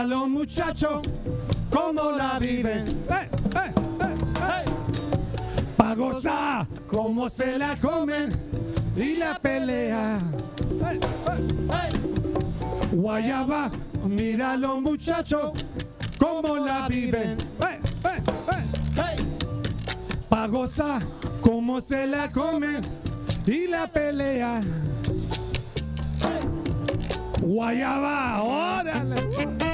los muchachos cómo la viven. Pa' gozar cómo se la comen y la pelea. Guayaba, mira los muchachos cómo la viven. Pa' gozar cómo se la comen y la pelea. Guayaba, órale.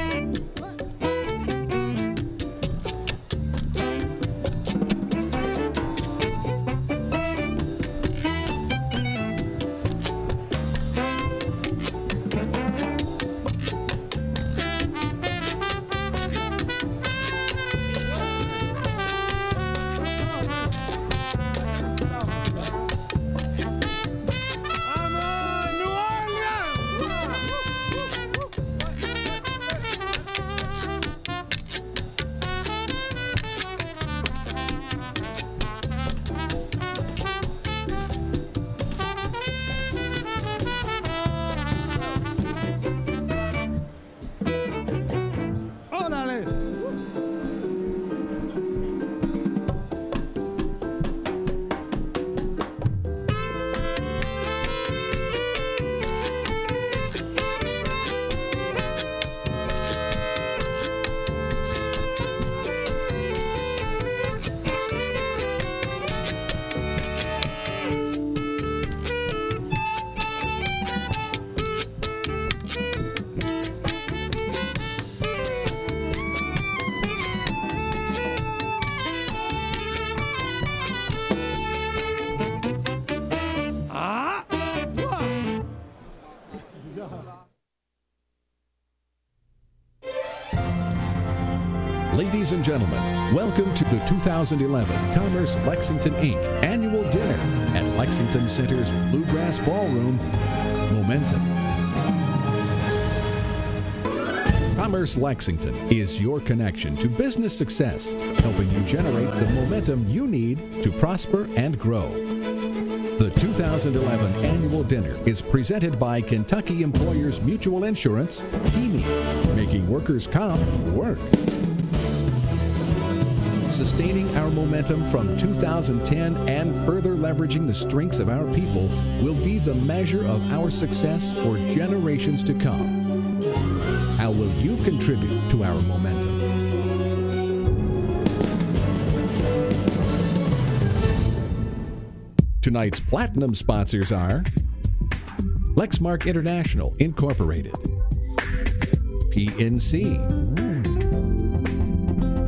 Ladies and gentlemen, welcome to the 2011 Commerce Lexington Inc. Annual Dinner at Lexington Center's Bluegrass Ballroom, Momentum. Commerce Lexington is your connection to business success, helping you generate the momentum you need to prosper and grow. The 2011 Annual Dinner is presented by Kentucky Employers Mutual Insurance, KEMI, making workers' comp work. Sustaining our momentum from 2010 and further leveraging the strengths of our people will be the measure of our success for generations to come. How will you contribute to our momentum? Tonight's platinum sponsors are Lexmark International Incorporated, PNC,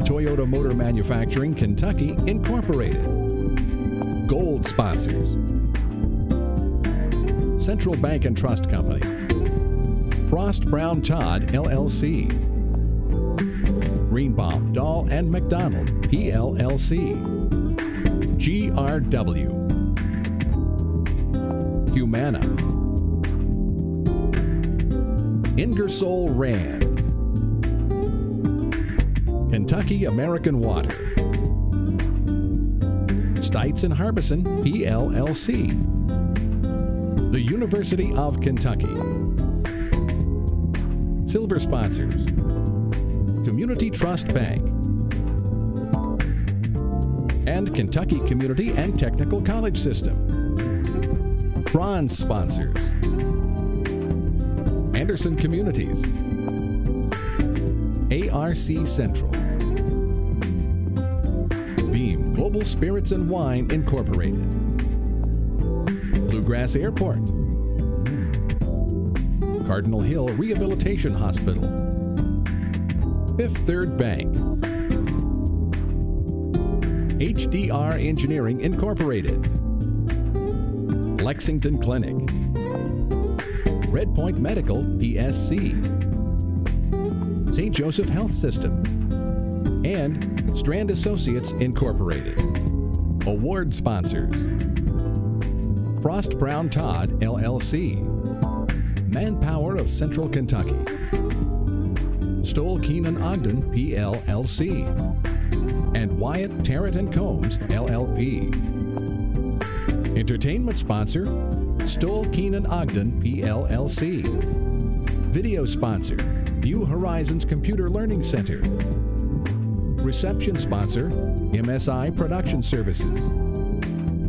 Toyota Motor Manufacturing Kentucky Incorporated, Gold sponsors, Central Bank and Trust Company, Frost Brown Todd LLC, Greenbaum Dahl and McDonald PLLC, GRW, Humana, Ingersoll Rand, Kentucky American Water, Stites and Harbison PLLC, the University of Kentucky, Silver sponsors, Community Trust Bank, and Kentucky Community and Technical College System. Bronze sponsors, Anderson Communities, ARC Central, Beam Global Spirits and Wine Incorporated, Bluegrass Airport, Cardinal Hill Rehabilitation Hospital, Fifth Third Bank, HDR Engineering Incorporated, Lexington Clinic, Red Point Medical PSC, St. Joseph Health System, and Strand Associates Incorporated. Award sponsors, Frost Brown Todd LLC, Manpower of Central Kentucky, Stoll Keenan Ogden PLLC, and Wyatt Tarrant & Combs LLP. Entertainment sponsor, Stoll Keenan Ogden PLLC. Video sponsor, New Horizons Computer Learning Center. Reception sponsor, MSI Production Services.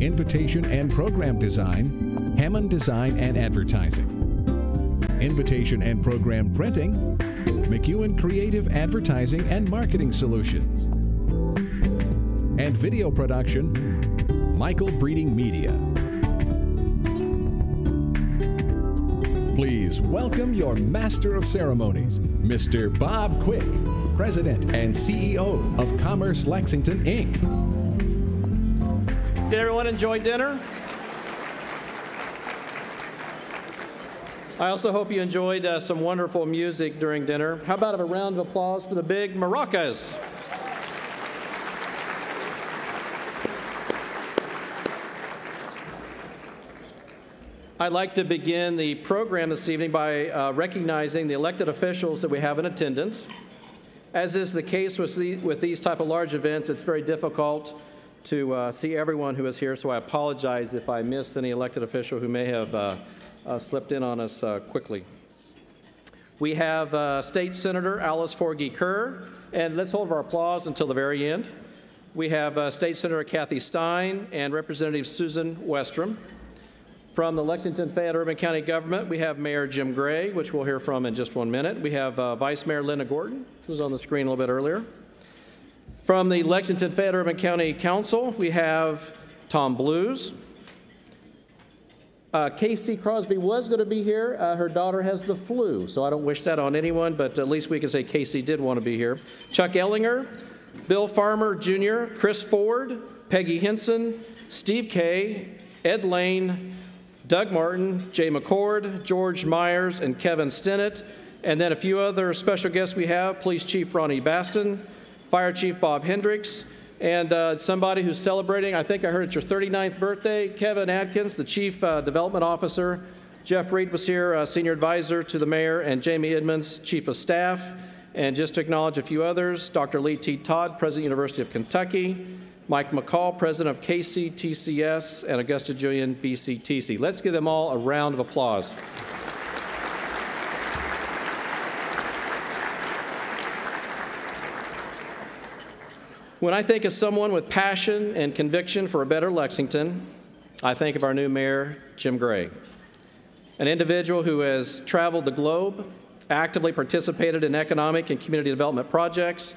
Invitation and Program Design, Hammond Design and Advertising. Invitation and Program Printing, McEwen Creative Advertising and Marketing Solutions. And video production, Michael Breeding Media. Please welcome your Master of Ceremonies, Mr. Bob Quick, President and CEO of Commerce Lexington, Inc. Did everyone enjoy dinner? I also hope you enjoyed some wonderful music during dinner. How about a round of applause for the big maracas? I'd like to begin the program this evening by recognizing the elected officials that we have in attendance. As is the case with these type of large events, it's very difficult to see everyone who is here, so I apologize if I miss any elected official who may have slipped in on us quickly. We have State Senator Alice Forgey Kerr, and let's hold our applause until the very end. We have State Senator Kathy Stein and Representative Susan Westrom. From the Lexington Fayette Urban County Government, we have Mayor Jim Gray, which we'll hear from in just 1 minute. We have Vice Mayor Linda Gordon, who was on the screen a little bit earlier. From the Lexington Fayette Urban County Council, we have Tom Blues. Casey Crosby was going to be here. Her daughter has the flu, so I don't wish that on anyone, but at least we can say Casey did want to be here. Chuck Ellinger, Bill Farmer Jr., Chris Ford, Peggy Henson, Steve Kay, Ed Lane, Doug Martin, Jay McCord, George Myers, and Kevin Stinnett. And then a few other special guests we have, Police Chief Ronnie Baston, Fire Chief Bob Hendricks, and somebody who's celebrating, I think I heard it's your 39th birthday, Kevin Adkins, the Chief Development Officer. Jeff Reed was here, Senior Advisor to the Mayor, and Jamie Edmonds, Chief of Staff. And just to acknowledge a few others, Dr. Lee T. Todd, President, University of Kentucky, Mike McCall, President of KCTCS, and Augusta Julian, BCTC. Let's give them all a round of applause. When I think of someone with passion and conviction for a better Lexington, I think of our new mayor, Jim Gray, an individual who has traveled the globe, actively participated in economic and community development projects,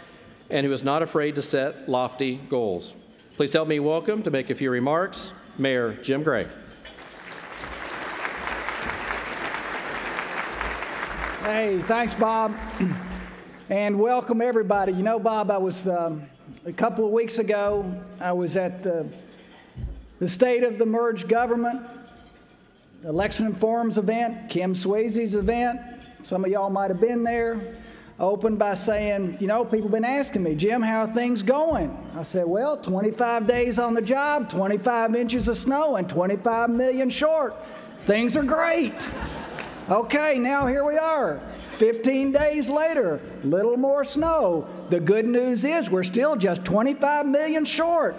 and who is not afraid to set lofty goals. Please help me welcome, to make a few remarks, Mayor Jim Gray. Hey, thanks, Bob, and welcome everybody. You know, Bob, I was a couple of weeks ago, I was at the State of the Merged Government, the Lexington Forums event, Kim Swayze's event. Some of y'all might have been there. I opened by saying, you know, people have been asking me, Jim, how are things going? I said, well, 25 days on the job, 25 inches of snow, and 25 million short. Things are great. Okay, now here we are. 15 days later, little more snow. The good news is we're still just 25 million short.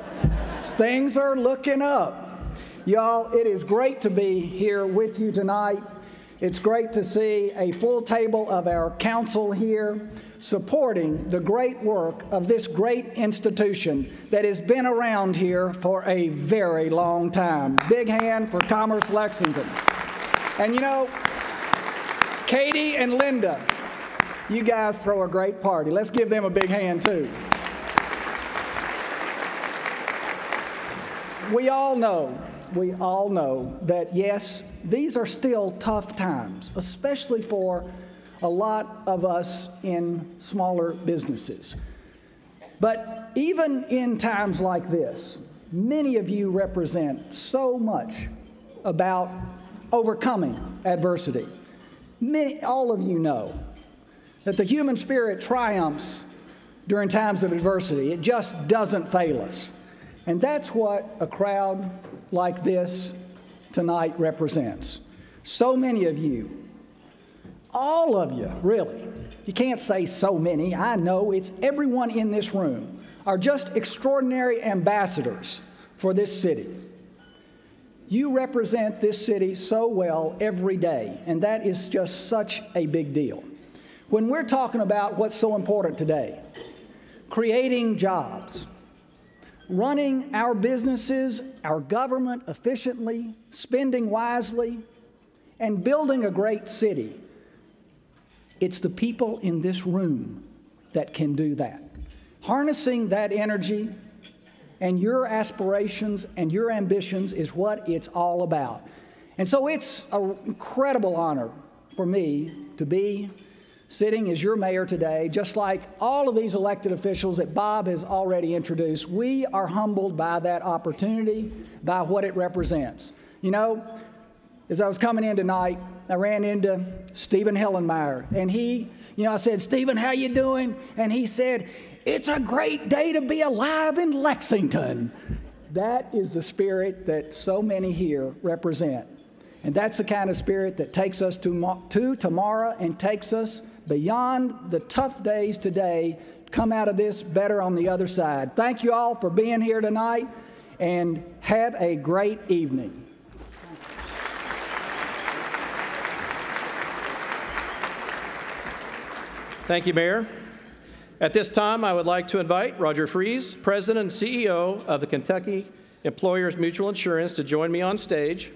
Things are looking up. Y'all, it is great to be here with you tonight. It's great to see a full table of our council here supporting the great work of this great institution that has been around here for a very long time. Big hand for Commerce Lexington. And you know, Katie and Linda, you guys throw a great party. Let's give them a big hand, too. We all know that, yes, these are still tough times, especially for a lot of us in smaller businesses. But even in times like this, many of you represent so much about overcoming adversity. All of you know that the human spirit triumphs during times of adversity. It just doesn't fail us. And that's what a crowd like this tonight represents. So many of you, all of you, really, you can't say so many, I know it's everyone in this room, are just extraordinary ambassadors for this city. You represent this city so well every day, and that is just such a big deal. When we're talking about what's so important today, creating jobs, running our businesses, our government efficiently, spending wisely, and building a great city, it's the people in this room that can do that. Harnessing that energy and your aspirations and your ambitions is what it's all about. And so it's an incredible honor for me to be sitting as your mayor today. Just like all of these elected officials that Bob has already introduced, we are humbled by that opportunity, by what it represents. You know, as I was coming in tonight, I ran into Stephen Hellenmeyer, and I said, "Stephen, how you doing?" And he said, "It's a great day to be alive in Lexington." That is the spirit that so many here represent. And that's the kind of spirit that takes us to tomorrow and takes us beyond the tough days today, come out of this better on the other side. Thank you all for being here tonight, and have a great evening. Thank you, Mayor. At this time, I would like to invite Roger Freese, President and CEO of the Kentucky Employers Mutual Insurance, to join me on stage.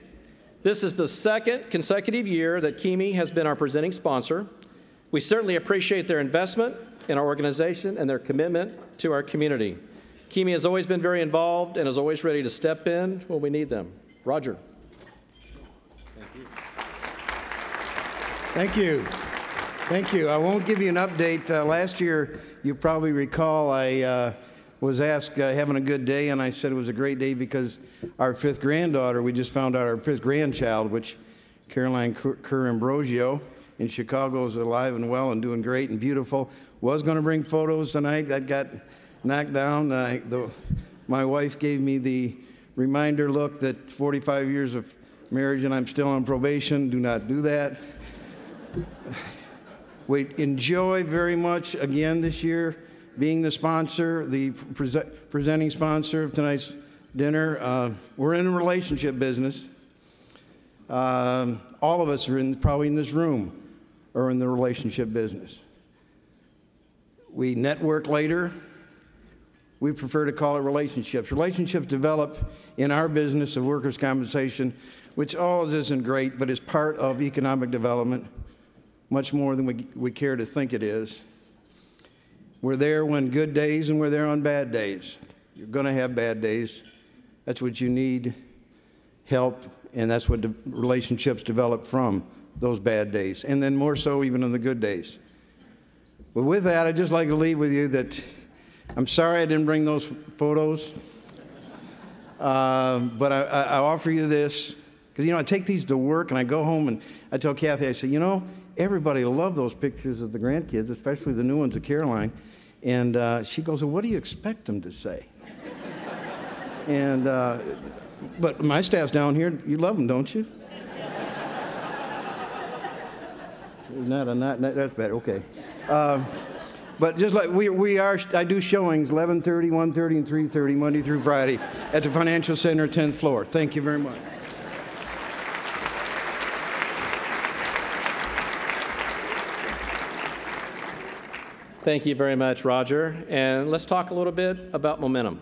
This is the second consecutive year that KEME has been our presenting sponsor. We certainly appreciate their investment in our organization and their commitment to our community. KEME has always been very involved and is always ready to step in when we need them. Roger. Thank you. Thank you. I won't give you an update. Last year, you probably recall, I was asked, having a good day, and I said it was a great day because our fifth granddaughter, we just found out our fifth grandchild, which Caroline Kerr-Ambrosio in Chicago is alive and well and doing great and beautiful. Was going to bring photos tonight. That got knocked down. My wife gave me the reminder look that 45 years of marriage and I'm still on probation. Do not do that. We enjoy very much, again this year, being the sponsor, the presenting sponsor of tonight's dinner. We're in a relationship business. All of us are probably in this room are in the relationship business. We network later. We prefer to call it relationships. Relationships develop in our business of workers' compensation, which always isn't great, but is part of economic development, much more than we care to think it is. We're there when good days and we're there on bad days. You're going to have bad days. That's what you need, help, and that's what the relationships develop from, those bad days, and then more so even on the good days. But with that, I'd just like to leave with you that I'm sorry I didn't bring those photos, but I offer you this, because, I take these to work, and I go home, and I tell Kathy, I say, everybody loved those pictures of the grandkids, especially the new ones of Caroline. And she goes, well, what do you expect them to say? And, but my staff's down here. You love them, don't you? That's better, okay. But just like I do showings 11:30, 1:30, and 3:30, Monday through Friday at the Financial Center, 10th floor. Thank you very much. Thank you very much, Roger. And let's talk a little bit about momentum.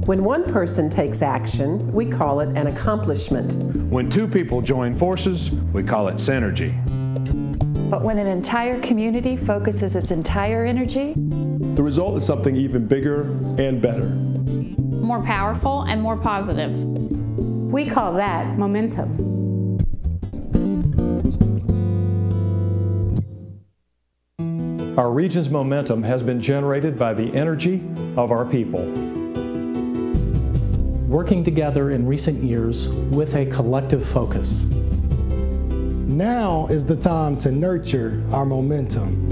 When one person takes action, we call it an accomplishment. When two people join forces, we call it synergy. But when an entire community focuses its entire energy, the result is something even bigger and better. More powerful and more positive. We call that momentum. Our region's momentum has been generated by the energy of our people. Working together in recent years with a collective focus. Now is the time to nurture our momentum.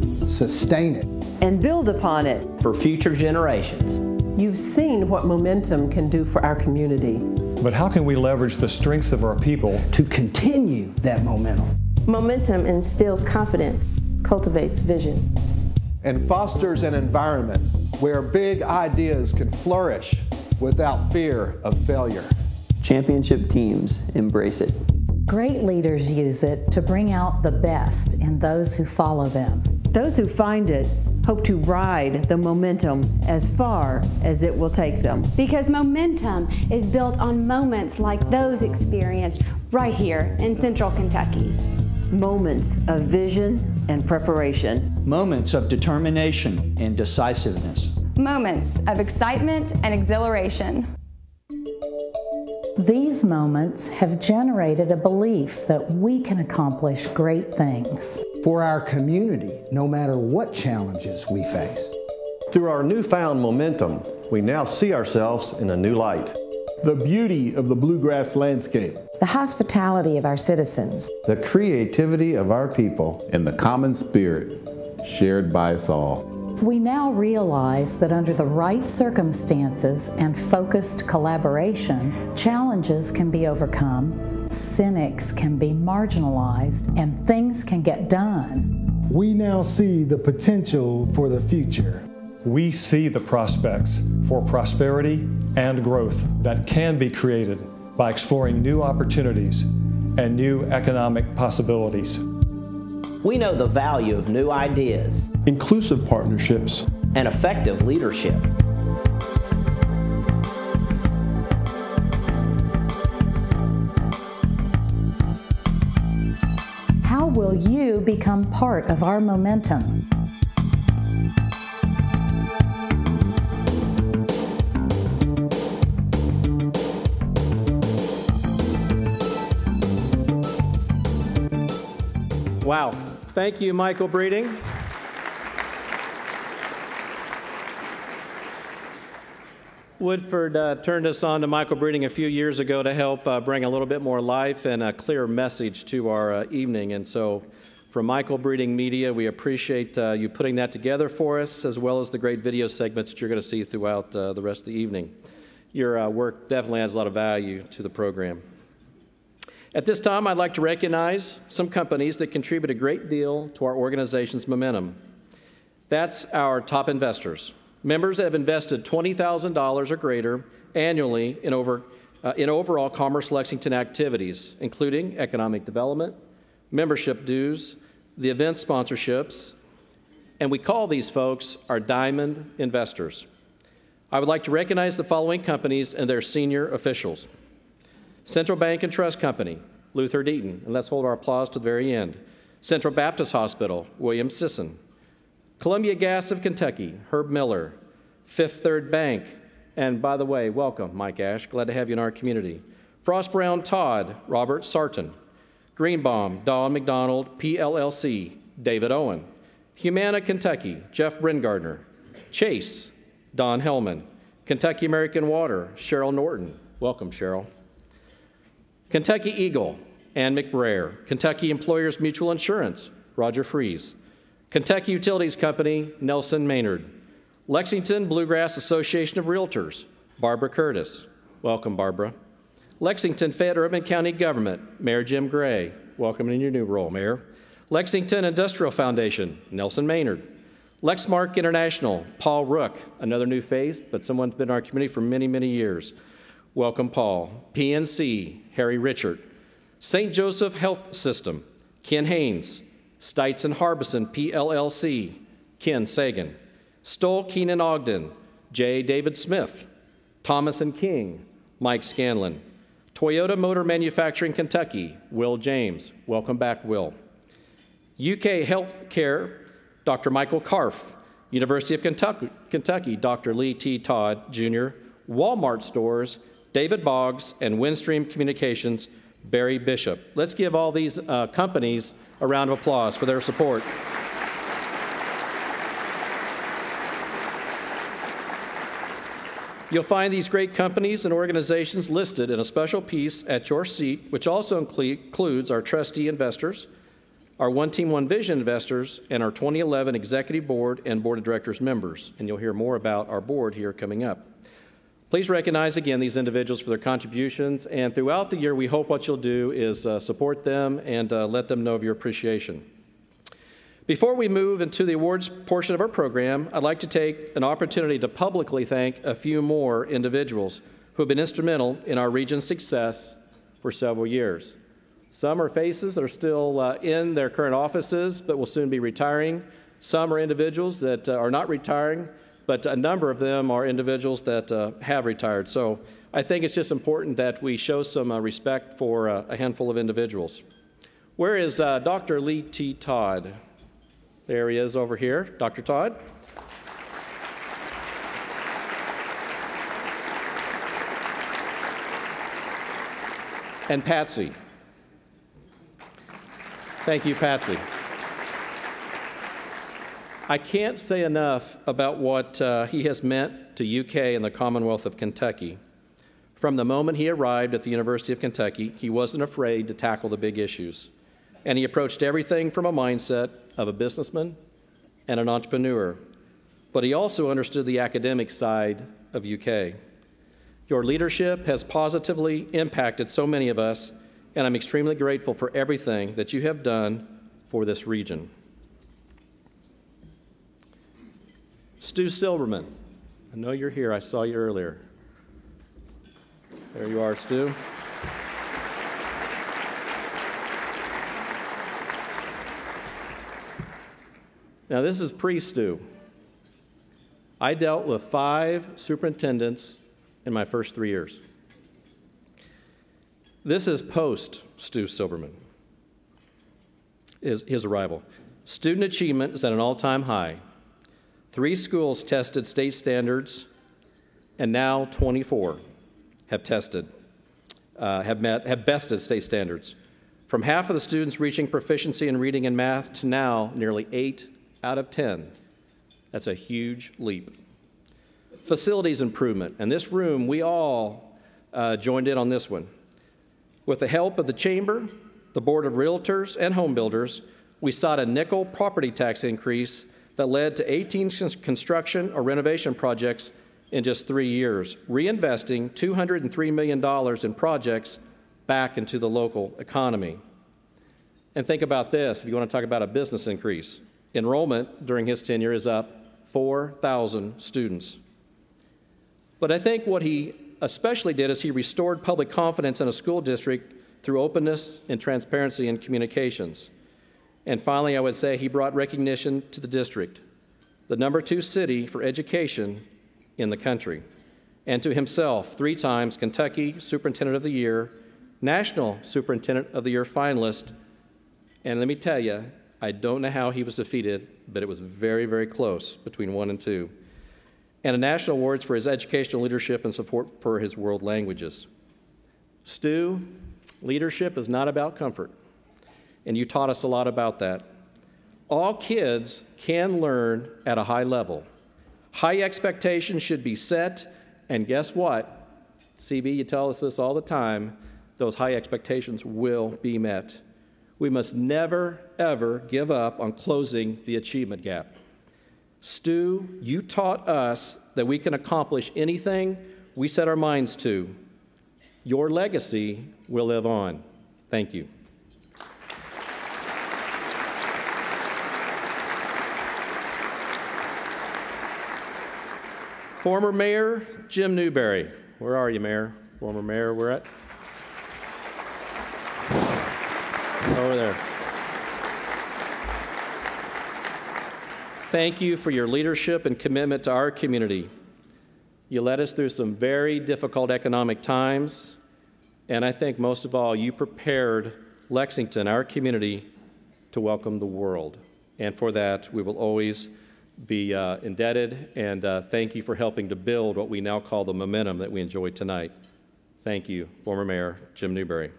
Sustain it. And build upon it. For future generations. You've seen what momentum can do for our community. But how can we leverage the strengths of our people to continue that momentum? Momentum instills confidence, cultivates vision, and fosters an environment where big ideas can flourish without fear of failure. Championship teams embrace it. Great leaders use it to bring out the best in those who follow them. Those who find it hope to ride the momentum as far as it will take them. Because momentum is built on moments like those experienced right here in Central Kentucky. Moments of vision and preparation. Moments of determination and decisiveness. Moments of excitement and exhilaration. These moments have generated a belief that we can accomplish great things. For our community, no matter what challenges we face. Through our newfound momentum, we now see ourselves in a new light. The beauty of the bluegrass landscape. The hospitality of our citizens. The creativity of our people. And the common spirit shared by us all. We now realize that under the right circumstances and focused collaboration, challenges can be overcome, cynics can be marginalized, and things can get done. We now see the potential for the future. We see the prospects for prosperity and growth that can be created by exploring new opportunities and new economic possibilities. We know the value of new ideas, inclusive partnerships, and effective leadership. How will you become part of our momentum? Wow. Thank you, Michael Breeding. Woodford turned us on to Michael Breeding a few years ago to help bring a little bit more life and a clear message to our evening. And so from Michael Breeding Media, we appreciate you putting that together for us, as well as the great video segments that you're going to see throughout the rest of the evening. Your work definitely adds a lot of value to the program. At this time, I'd like to recognize some companies that contribute a great deal to our organization's momentum. That's our top investors. Members that have invested $20,000 or greater annually in overall Commerce Lexington activities, including economic development, membership dues, the event sponsorships, and we call these folks our diamond investors. I would like to recognize the following companies and their senior officials. Central Bank and Trust Company, Luther Deaton, and let's hold our applause to the very end. Central Baptist Hospital, William Sisson. Columbia Gas of Kentucky, Herb Miller. Fifth Third Bank, and by the way, welcome, Mike Ash, glad to have you in our community. Frost Brown Todd, Robert Sarton. Greenbaum, Don McDonald, PLLC, David Owen. Humana, Kentucky, Jeff Brengardner. Chase, Don Hellman. Kentucky American Water, Cheryl Norton. Welcome, Cheryl. Kentucky Eagle, Ann McBrayer. Kentucky Employers Mutual Insurance, Roger Fries. Kentucky Utilities Company, Nelson Maynard. Lexington Bluegrass Association of Realtors, Barbara Curtis. Welcome, Barbara. Lexington Fayette Urban County Government, Mayor Jim Gray. Welcome in your new role, Mayor. Lexington Industrial Foundation, Nelson Maynard. Lexmark International, Paul Rook, another new face, but someone's been in our community for many, many years. Welcome, Paul. PNC, Harry Richard. St. Joseph Health System, Ken Haynes. Stites and Harbison, PLLC, Ken Sagan. Stoll Keenan Ogden, J. David Smith. Thomas and King, Mike Scanlon. Toyota Motor Manufacturing Kentucky, Will James. Welcome back, Will. UK Healthcare, Dr. Michael Karff. University of Kentucky, Dr. Lee T. Todd, Jr. Walmart Stores, David Boggs, and Windstream Communications, Barry Bishop. Let's give all these companies a round of applause for their support. You'll find these great companies and organizations listed in a special piece at your seat, which also includes our trustee investors, our One Team, One Vision investors, and our 2011 Executive Board and Board of Directors members. And you'll hear more about our board here coming up. Please recognize again these individuals for their contributions, and throughout the year we hope what you'll do is support them and let them know of your appreciation. Before we move into the awards portion of our program, I'd like to take an opportunity to publicly thank a few more individuals who have been instrumental in our region's success for several years. Some are faces that are still in their current offices but will soon be retiring. Some are individuals that are not retiring, but a number of them are individuals that have retired. So I think it's just important that we show some respect for a handful of individuals. Where is Dr. Lee T. Todd? There he is over here. Dr. Todd. And Patsy. Thank you, Patsy. I can't say enough about what he has meant to UK and the Commonwealth of Kentucky. From the moment he arrived at the University of Kentucky, he wasn't afraid to tackle the big issues. And he approached everything from a mindset of a businessman and an entrepreneur. But he also understood the academic side of UK. Your leadership has positively impacted so many of us, and I'm extremely grateful for everything that you have done for this region. Stu Silverman, I know you're here. I saw you earlier. There you are, Stu. Now, this is pre-Stu. I dealt with 5 superintendents in my first 3 years. This is post-Stu Silverman, his arrival. Student achievement is at an all-time high. 3 schools tested state standards, and now 24 have bested state standards. From half of the students reaching proficiency in reading and math to now nearly 8 out of 10. That's a huge leap. Facilities improvement. In this room, we all joined in on this one. With the help of the Chamber, the Board of Realtors, and home builders, we sought a nickel property tax increase that led to 18 construction or renovation projects in just 3 years, reinvesting $203 million in projects back into the local economy. And think about this, if you want to talk about a business increase. Enrollment during his tenure is up 4,000 students. But I think what he especially did is he restored public confidence in a school district through openness and transparency in communications. And finally, I would say he brought recognition to the district, the #2 city for education in the country, and to himself, 3 times Kentucky Superintendent of the Year, National Superintendent of the Year finalist. And let me tell you, I don't know how he was defeated, but it was very, very close between 1 and 2. And a national awards for his educational leadership and support for his world languages. Stu, leadership is not about comfort, and you taught us a lot about that. All kids can learn at a high level. High expectations should be set, and guess what? CB, you tell us this all the time, those high expectations will be met. We must never, ever give up on closing the achievement gap. Stu, you taught us that we can accomplish anything we set our minds to. Your legacy will live on. Thank you. Former Mayor Jim Newberry. Where are you, Mayor? Former Mayor, where at? Over there. Thank you for your leadership and commitment to our community. You led us through some very difficult economic times, and I think most of all, you prepared Lexington, our community, to welcome the world. And for that, we will always be indebted, and thank you for helping to build what we now call the momentum that we enjoy tonight. Thank you, former Mayor Jim Newberry.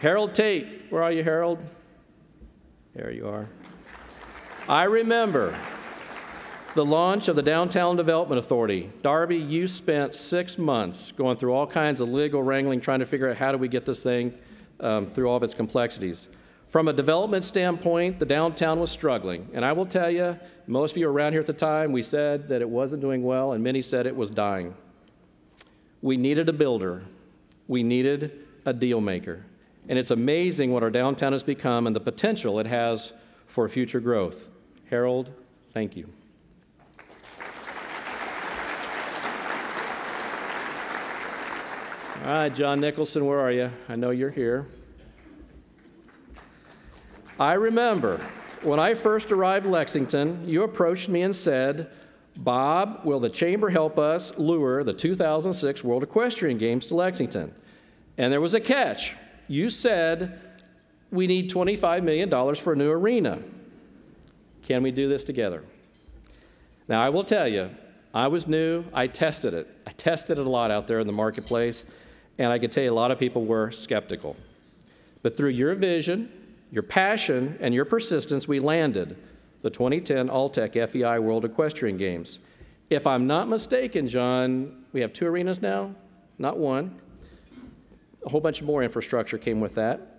Harold Tate, where are you, Harold? There you are. I remember the launch of the Downtown Development Authority. Darby, you spent 6 months going through all kinds of legal wrangling, trying to figure out how do we get this thing through all of its complexities. From a development standpoint, the downtown was struggling. And I will tell you, most of you around here at the time, we said that it wasn't doing well, and many said it was dying. We needed a builder. We needed a deal maker. And it's amazing what our downtown has become and the potential it has for future growth. Harold, thank you. All right, John Nicholson, where are you? I know you're here. I remember when I first arrived in Lexington, you approached me and said, Bob, will the Chamber help us lure the 2006 World Equestrian Games to Lexington? And there was a catch. You said, we need $25 million for a new arena. Can we do this together? Now, I will tell you, I was new. I tested it. I tested it a lot out there in the marketplace, and I can tell you a lot of people were skeptical. But through your vision, your passion, and your persistence, we landed the 2010 All-Tech FEI World Equestrian Games. If I'm not mistaken, John, we have 2 arenas now, not 1. A whole bunch more infrastructure came with that.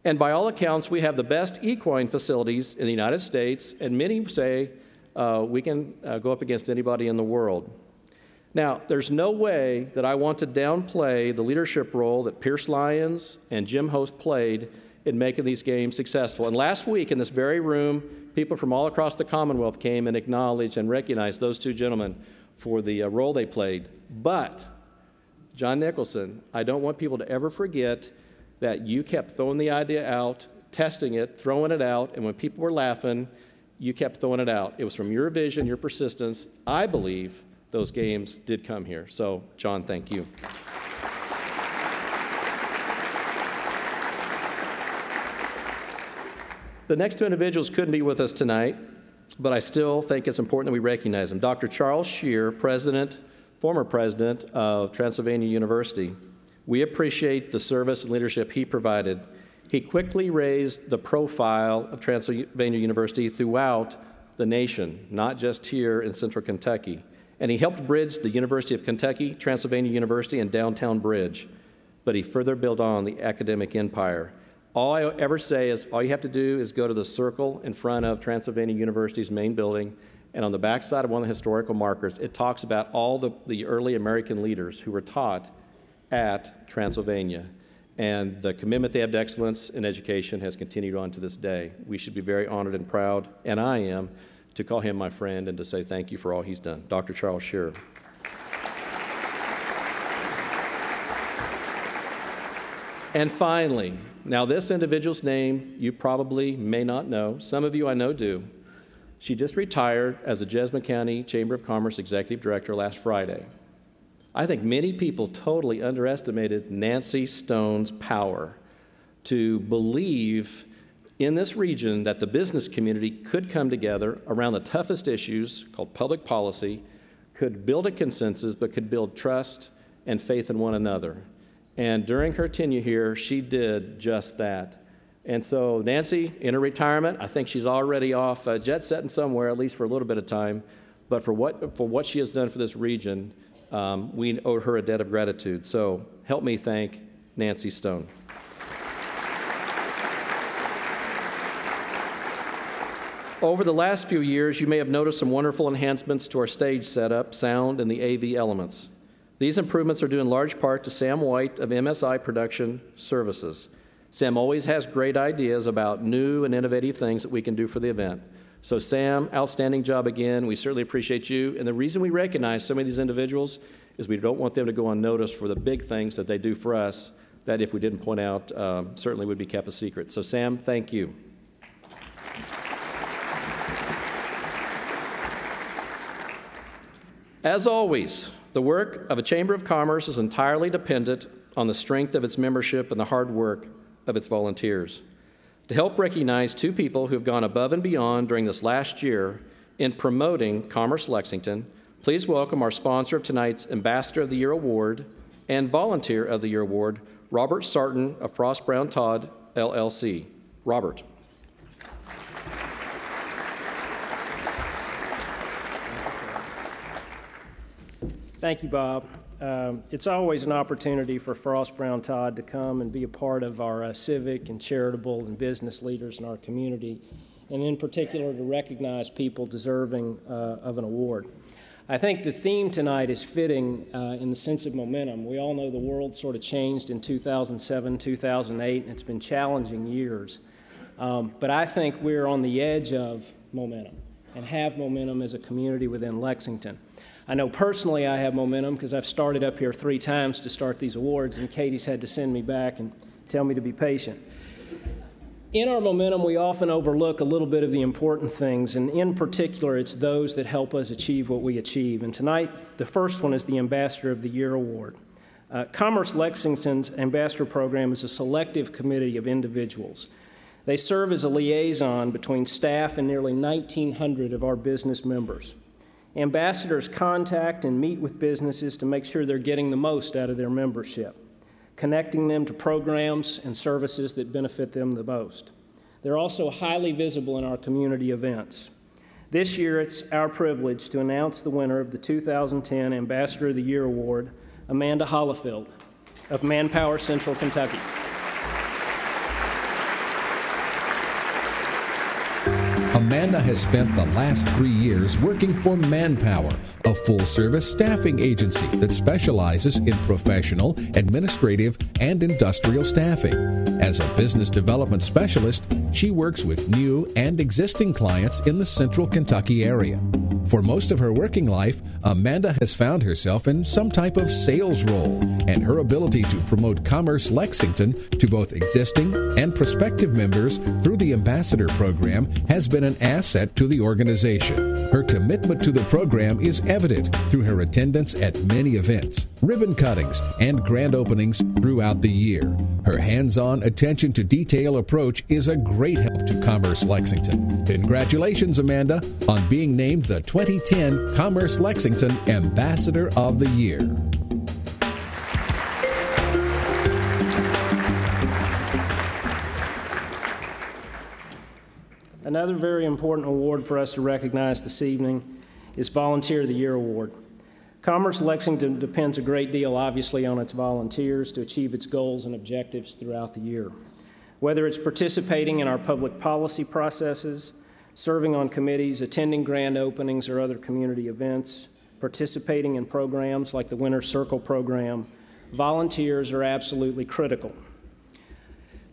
And by all accounts, we have the best equine facilities in the United States, and many say we can go up against anybody in the world. Now, there's no way that I want to downplay the leadership role that Pierce Lyons and Jim Host played in making these games successful. And last week in this very room, people from all across the Commonwealth came and acknowledged and recognized those 2 gentlemen for the role they played. But, John Nicholson, I don't want people to ever forget that you kept throwing the idea out, testing it, throwing it out, and when people were laughing, you kept throwing it out. It was from your vision, your persistence, I believe, those games did come here. So, John, thank you. The next 2 individuals couldn't be with us tonight, but I still think it's important that we recognize them. Dr. Charles Scheer, former president of Transylvania University. We appreciate the service and leadership he provided. He quickly raised the profile of Transylvania University throughout the nation, not just here in Central Kentucky. And he helped bridge the University of Kentucky, Transylvania University, and Downtown Bridge. But he further built on the academic empire. All I ever say is all you have to do is go to the circle in front of Transylvania University's main building, and on the backside of one of the historical markers, it talks about all the early American leaders who were taught at Transylvania. And the commitment they have to excellence in education has continued on to this day. We should be very honored and proud, and I am, to call him my friend and to say thank you for all he's done. Dr. Charles Scheer. And finally, now this individual's name you probably may not know. Some of you I know do. She just retired as a Jessamine County Chamber of Commerce Executive Director last Friday. I think many people totally underestimated Nancy Stone's power to believe in this region that the business community could come together around the toughest issues called public policy, could build a consensus, but could build trust and faith in one another. And during her tenure here, she did just that. And so Nancy, in her retirement, I think she's already off jet setting somewhere, at least for a little bit of time. But for what she has done for this region, we owe her a debt of gratitude. So help me thank Nancy Stone. Over the last few years, you may have noticed some wonderful enhancements to our stage setup, sound, and the AV elements. These improvements are due in large part to Sam White of MSI Production Services. Sam always has great ideas about new and innovative things that we can do for the event. So Sam, outstanding job again. We certainly appreciate you. And the reason we recognize so many of these individuals is we don't want them to go unnoticed for the big things that they do for us that if we didn't point out, certainly would be kept a secret. So Sam, thank you. As always, the work of a Chamber of Commerce is entirely dependent on the strength of its membership and the hard work of its volunteers. To help recognize 2 people who have gone above and beyond during this last year in promoting Commerce Lexington, please welcome our sponsor of tonight's Ambassador of the Year Award and Volunteer of the Year Award, Robert Sarton of Frost Brown Todd, LLC. Robert. Thank you, Bob. It's always an opportunity for Frost Brown Todd to come and be a part of our civic and charitable and business leaders in our community, and in particular to recognize people deserving of an award. I think the theme tonight is fitting in the sense of momentum. We all know the world sort of changed in 2007, 2008, and it's been challenging years. But I think we're on the edge of momentum. and have momentum as a community within Lexington. I know personally I have momentum because I've started up here 3 times to start these awards, and Katie's had to send me back and tell me to be patient. In our momentum, we often overlook a little bit of the important things, and in particular, it's those that help us achieve what we achieve. And tonight, the first one is the Ambassador of the Year Award. Commerce Lexington's Ambassador Program is a selective committee of individuals. They serve as a liaison between staff and nearly 1,900 of our business members. Ambassadors contact and meet with businesses to make sure they're getting the most out of their membership, connecting them to programs and services that benefit them the most. They're also highly visible in our community events. This year, it's our privilege to announce the winner of the 2010 Ambassador of the Year Award, Amanda Hollifield of Manpower, Central Kentucky. Amanda has spent the last 3 years working for Manpower, a full-service staffing agency that specializes in professional, administrative, and industrial staffing. As a business development specialist, she works with new and existing clients in the Central Kentucky area. For most of her working life, Amanda has found herself in some type of sales role, and her ability to promote Commerce Lexington to both existing and prospective members through the Ambassador Program has been an asset to the organization. Her commitment to the program is evident through her attendance at many events, ribbon cuttings, and grand openings throughout the year. Her hands-on attention to detail approach is a great help to Commerce Lexington. Congratulations, Amanda, on being named the 2010 Commerce Lexington Ambassador of the Year. Another very important award for us to recognize this evening is Volunteer of the Year Award. Commerce Lexington depends a great deal, obviously, on its volunteers to achieve its goals and objectives throughout the year. Whether it's participating in our public policy processes, serving on committees, attending grand openings or other community events, participating in programs like the Winner's Circle program, volunteers are absolutely critical.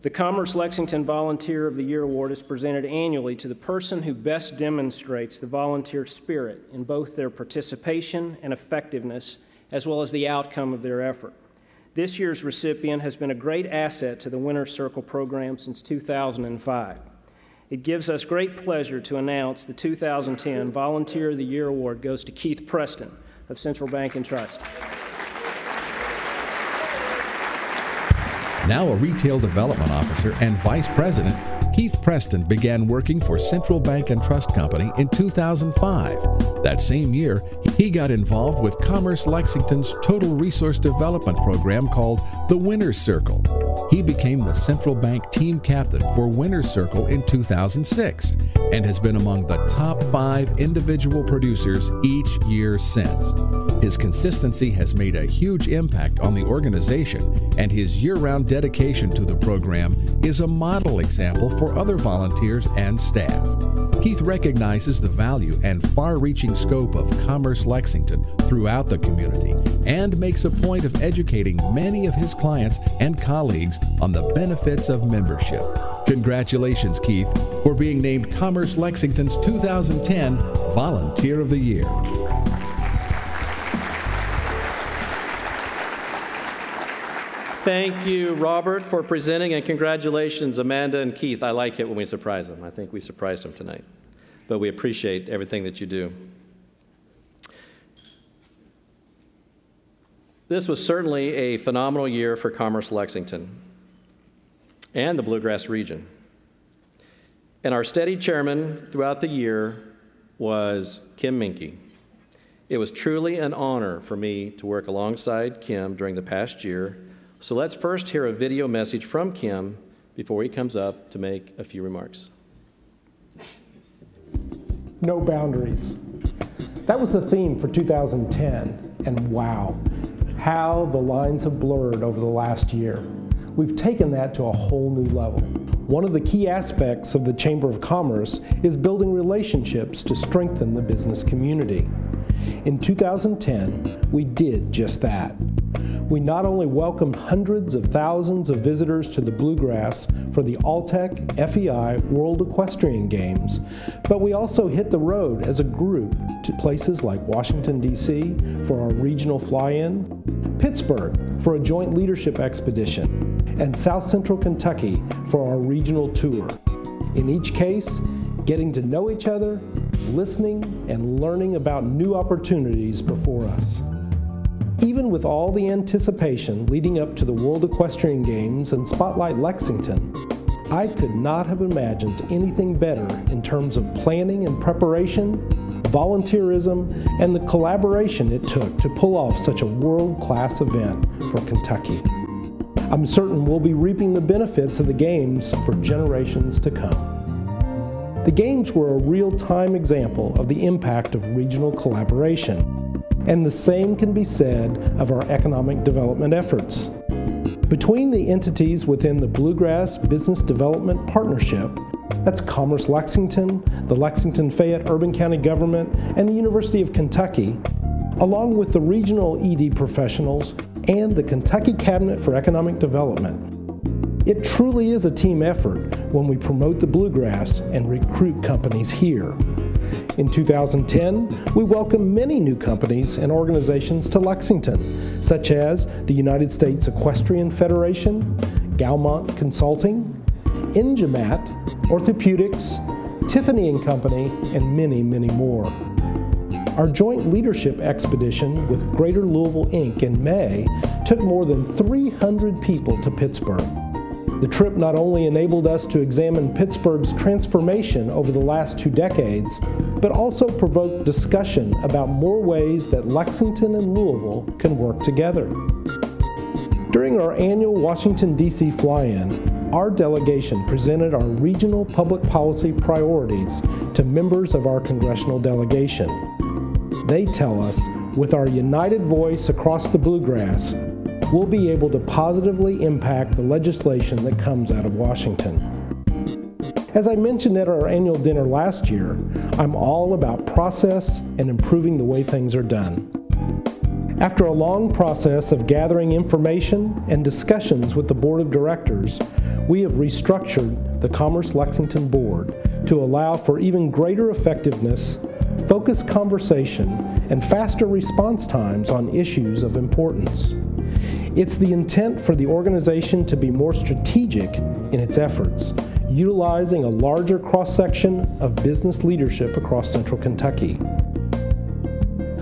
The Commerce Lexington Volunteer of the Year Award is presented annually to the person who best demonstrates the volunteer spirit in both their participation and effectiveness, as well as the outcome of their effort. This year's recipient has been a great asset to the Winner's Circle program since 2005. It gives us great pleasure to announce the 2010 Volunteer of the Year Award goes to Keith Preston of Central Bank and Trust. Now a retail development officer and vice president, Keith Preston began working for Central Bank and Trust Company in 2005. That same year, he got involved with Commerce Lexington's Total Resource Development program called the Winner's Circle. He became the Central Bank team captain for Winner's Circle in 2006 and has been among the top 5 individual producers each year since. His consistency has made a huge impact on the organization, and his year-round dedication to the program is a model example for other volunteers and staff. Keith recognizes the value and far-reaching scope of Commerce Lexington throughout the community and makes a point of educating many of his clients and colleagues on the benefits of membership. Congratulations, Keith, for being named Commerce Lexington's 2010 Volunteer of the Year. Thank you, Robert, for presenting, and congratulations, Amanda and Keith. I like it when we surprise them. I think we surprised them tonight, but we appreciate everything that you do. This was certainly a phenomenal year for Commerce Lexington and the Bluegrass region. And our steady chairman throughout the year was Kim Minke. It was truly an honor for me to work alongside Kim during the past year. So let's first hear a video message from Kim before he comes up to make a few remarks. No boundaries. That was the theme for 2010, and wow, how the lines have blurred over the last year. We've taken that to a whole new level. One of the key aspects of the Chamber of Commerce is building relationships to strengthen the business community. In 2010, we did just that. We not only welcomed hundreds of thousands of visitors to the Bluegrass for the Alltech FEI World Equestrian Games, but we also hit the road as a group to places like Washington, D.C. for our regional fly-in, Pittsburgh for a joint leadership expedition, and South Central Kentucky for our regional tour. In each case, getting to know each other, listening, and learning about new opportunities before us. Even with all the anticipation leading up to the World Equestrian Games and Spotlight Lexington, I could not have imagined anything better in terms of planning and preparation, volunteerism, and the collaboration it took to pull off such a world-class event for Kentucky. I'm certain we'll be reaping the benefits of the Games for generations to come. The Games were a real-time example of the impact of regional collaboration, and the same can be said of our economic development efforts. Between the entities within the Bluegrass Business Development Partnership, that's Commerce Lexington, the Lexington Fayette Urban County Government, and the University of Kentucky, along with the regional ED professionals and the Kentucky Cabinet for Economic Development. It truly is a team effort when we promote the Bluegrass and recruit companies here. In 2010, we welcomed many new companies and organizations to Lexington, such as the United States Equestrian Federation, Galmont Consulting, Ingemat, Orthopeutics, Tiffany & Company, and many, many more. Our joint leadership expedition with Greater Louisville, Inc. in May took more than 300 people to Pittsburgh. The trip not only enabled us to examine Pittsburgh's transformation over the last 2 decades, but also provoked discussion about more ways that Lexington and Louisville can work together. During our annual Washington, D.C. fly-in, our delegation presented our regional public policy priorities to members of our congressional delegation. They tell us, with our united voice across the Bluegrass, we'll be able to positively impact the legislation that comes out of Washington. As I mentioned at our annual dinner last year, I'm all about process and improving the way things are done. After a long process of gathering information and discussions with the Board of Directors, we have restructured the Commerce Lexington Board to allow for even greater effectiveness, focused conversation, and faster response times on issues of importance. It's the intent for the organization to be more strategic in its efforts, utilizing a larger cross-section of business leadership across Central Kentucky.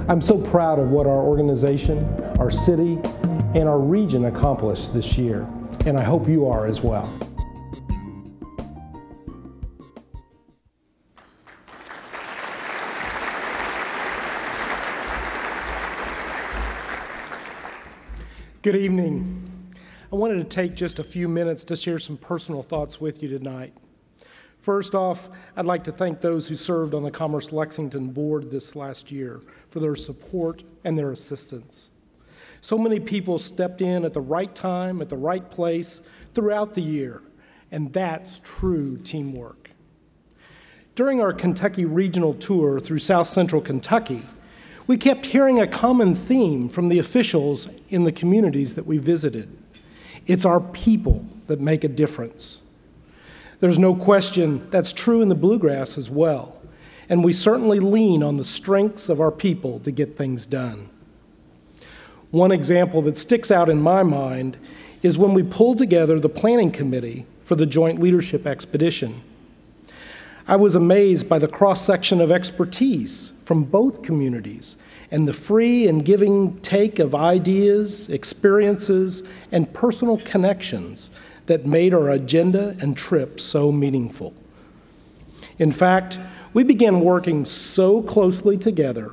I'm so proud of what our organization, our city, and our region accomplished this year, and I hope you are as well. Good evening. I wanted to take just a few minutes to share some personal thoughts with you tonight. First off, I'd like to thank those who served on the Commerce Lexington Board this last year for their support and their assistance. So many people stepped in at the right time, at the right place throughout the year, and that's true teamwork. During our Kentucky regional tour through South Central Kentucky, we kept hearing a common theme from the officials in the communities that we visited. It's our people that make a difference. There's no question that's true in the Bluegrass as well, and we certainly lean on the strengths of our people to get things done. One example that sticks out in my mind is when we pulled together the planning committee for the joint leadership expedition. I was amazed by the cross-section of expertise from both communities and the free and giving take of ideas, experiences, and personal connections that made our agenda and trip so meaningful. In fact, we began working so closely together,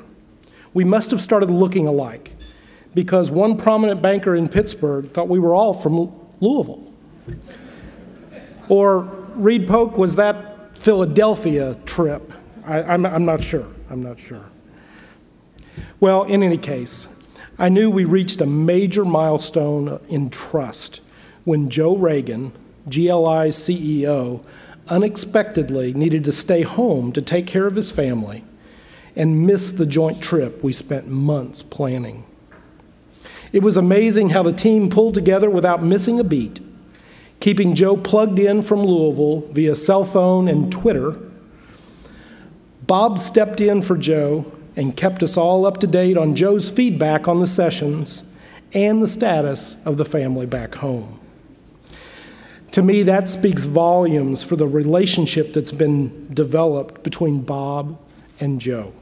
we must have started looking alike, because one prominent banker in Pittsburgh thought we were all from Louisville. Or Reed Polk was that Philadelphia trip. I'm not sure. Well, in any case, I knew we reached a major milestone in trust when Joe Reagan, GLI's CEO, unexpectedly needed to stay home to take care of his family and missed the joint trip we spent months planning. It was amazing how the team pulled together without missing a beat, keeping Joe plugged in from Louisville via cell phone and Twitter. Bob stepped in for Joe and kept us all up to date on Joe's feedback on the sessions and the status of the family back home. To me, that speaks volumes for the relationship that's been developed between Bob and Joe.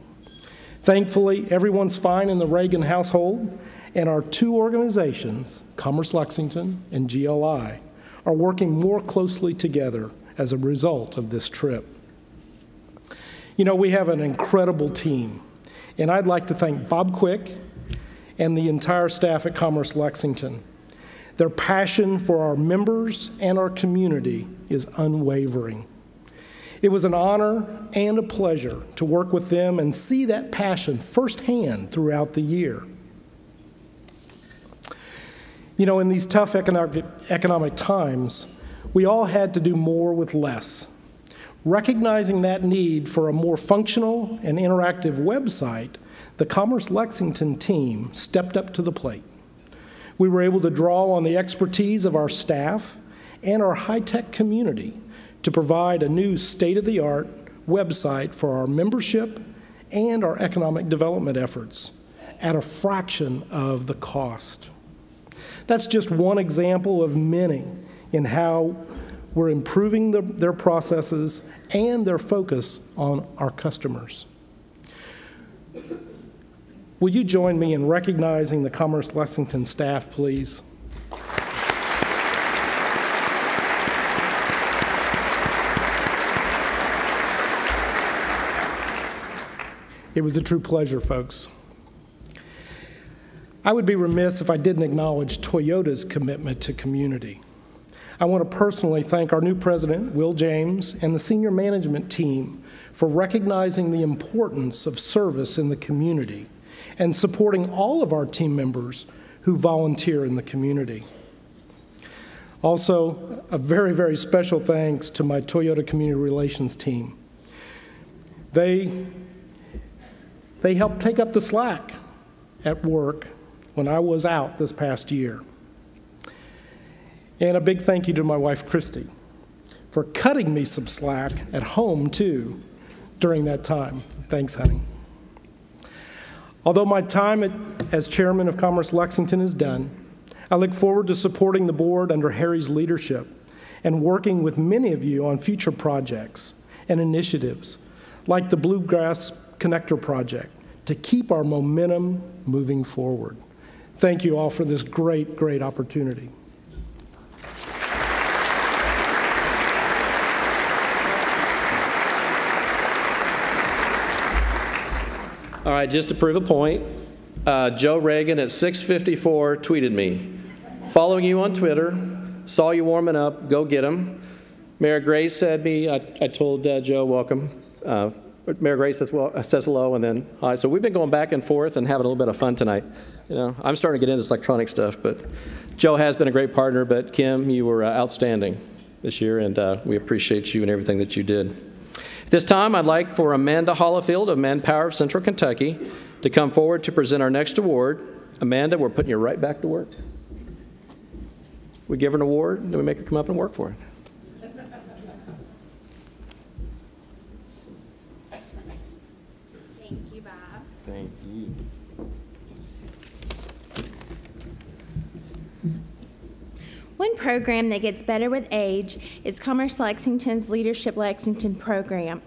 Thankfully, everyone's fine in the Reagan household, and our two organizations, Commerce Lexington and GLI, are working more closely together as a result of this trip. You know, we have an incredible team, and I'd like to thank Bob Quick and the entire staff at Commerce Lexington. Their passion for our members and our community is unwavering. It was an honor and a pleasure to work with them and see that passion firsthand throughout the year. You know, in these tough economic times, we all had to do more with less. Recognizing that need for a more functional and interactive website, the Commerce Lexington team stepped up to the plate. We were able to draw on the expertise of our staff and our high-tech community to provide a new state-of-the-art website for our membership and our economic development efforts at a fraction of the cost. That's just one example of many in how we're improving their processes and their focus on our customers. Will you join me in recognizing the Commerce Lexington staff, please? It was a true pleasure, folks. I would be remiss if I didn't acknowledge Toyota's commitment to community. I want to personally thank our new president, Will James, and the senior management team for recognizing the importance of service in the community and supporting all of our team members who volunteer in the community. Also, a very, very special thanks to my Toyota Community Relations team. They helped take up the slack at work when I was out this past year. And a big thank you to my wife, Christy, for cutting me some slack at home, too, during that time. Thanks, honey. Although my time as chairman of Commerce Lexington is done, I look forward to supporting the board under Harry's leadership and working with many of you on future projects and initiatives like the Bluegrass Connector Project to keep our momentum moving forward. Thank you all for this great, great opportunity. All right, just to prove a point, Joe Reagan at 6:54 tweeted me, "Following you on Twitter, saw you warming up, go get 'em." Mayor Grace said I told Joe welcome. Mayor Grace says hello and then hi. So we've been going back and forth and having a little bit of fun tonight. You know, I'm starting to get into this electronic stuff, but Joe has been a great partner. But Kim, you were outstanding this year, and we appreciate you and everything that you did. This time, I'd like for Amanda Hollifield of Manpower of Central Kentucky to come forward to present our next award. Amanda, we're putting you right back to work. We give her an award, then we make her come up and work for it. Thank you, Bob. Thank you. One program that gets better with age is Commerce Lexington's Leadership Lexington program,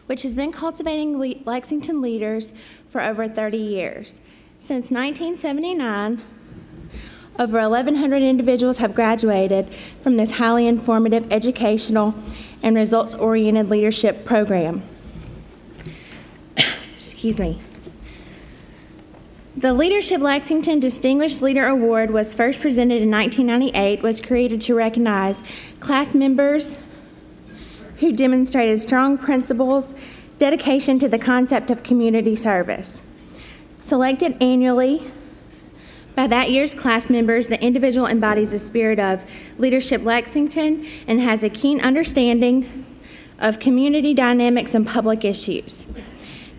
which has been cultivating Lexington leaders for over 30 years. Since 1979, over 1,100 individuals have graduated from this highly informative, educational, and results-oriented leadership program. Excuse me. The Leadership Lexington Distinguished Leader Award was first presented in 1998, was created to recognize class members who demonstrated strong principles, dedication to the concept of community service. Selected annually by that year's class members, the individual embodies the spirit of Leadership Lexington and has a keen understanding of community dynamics and public issues.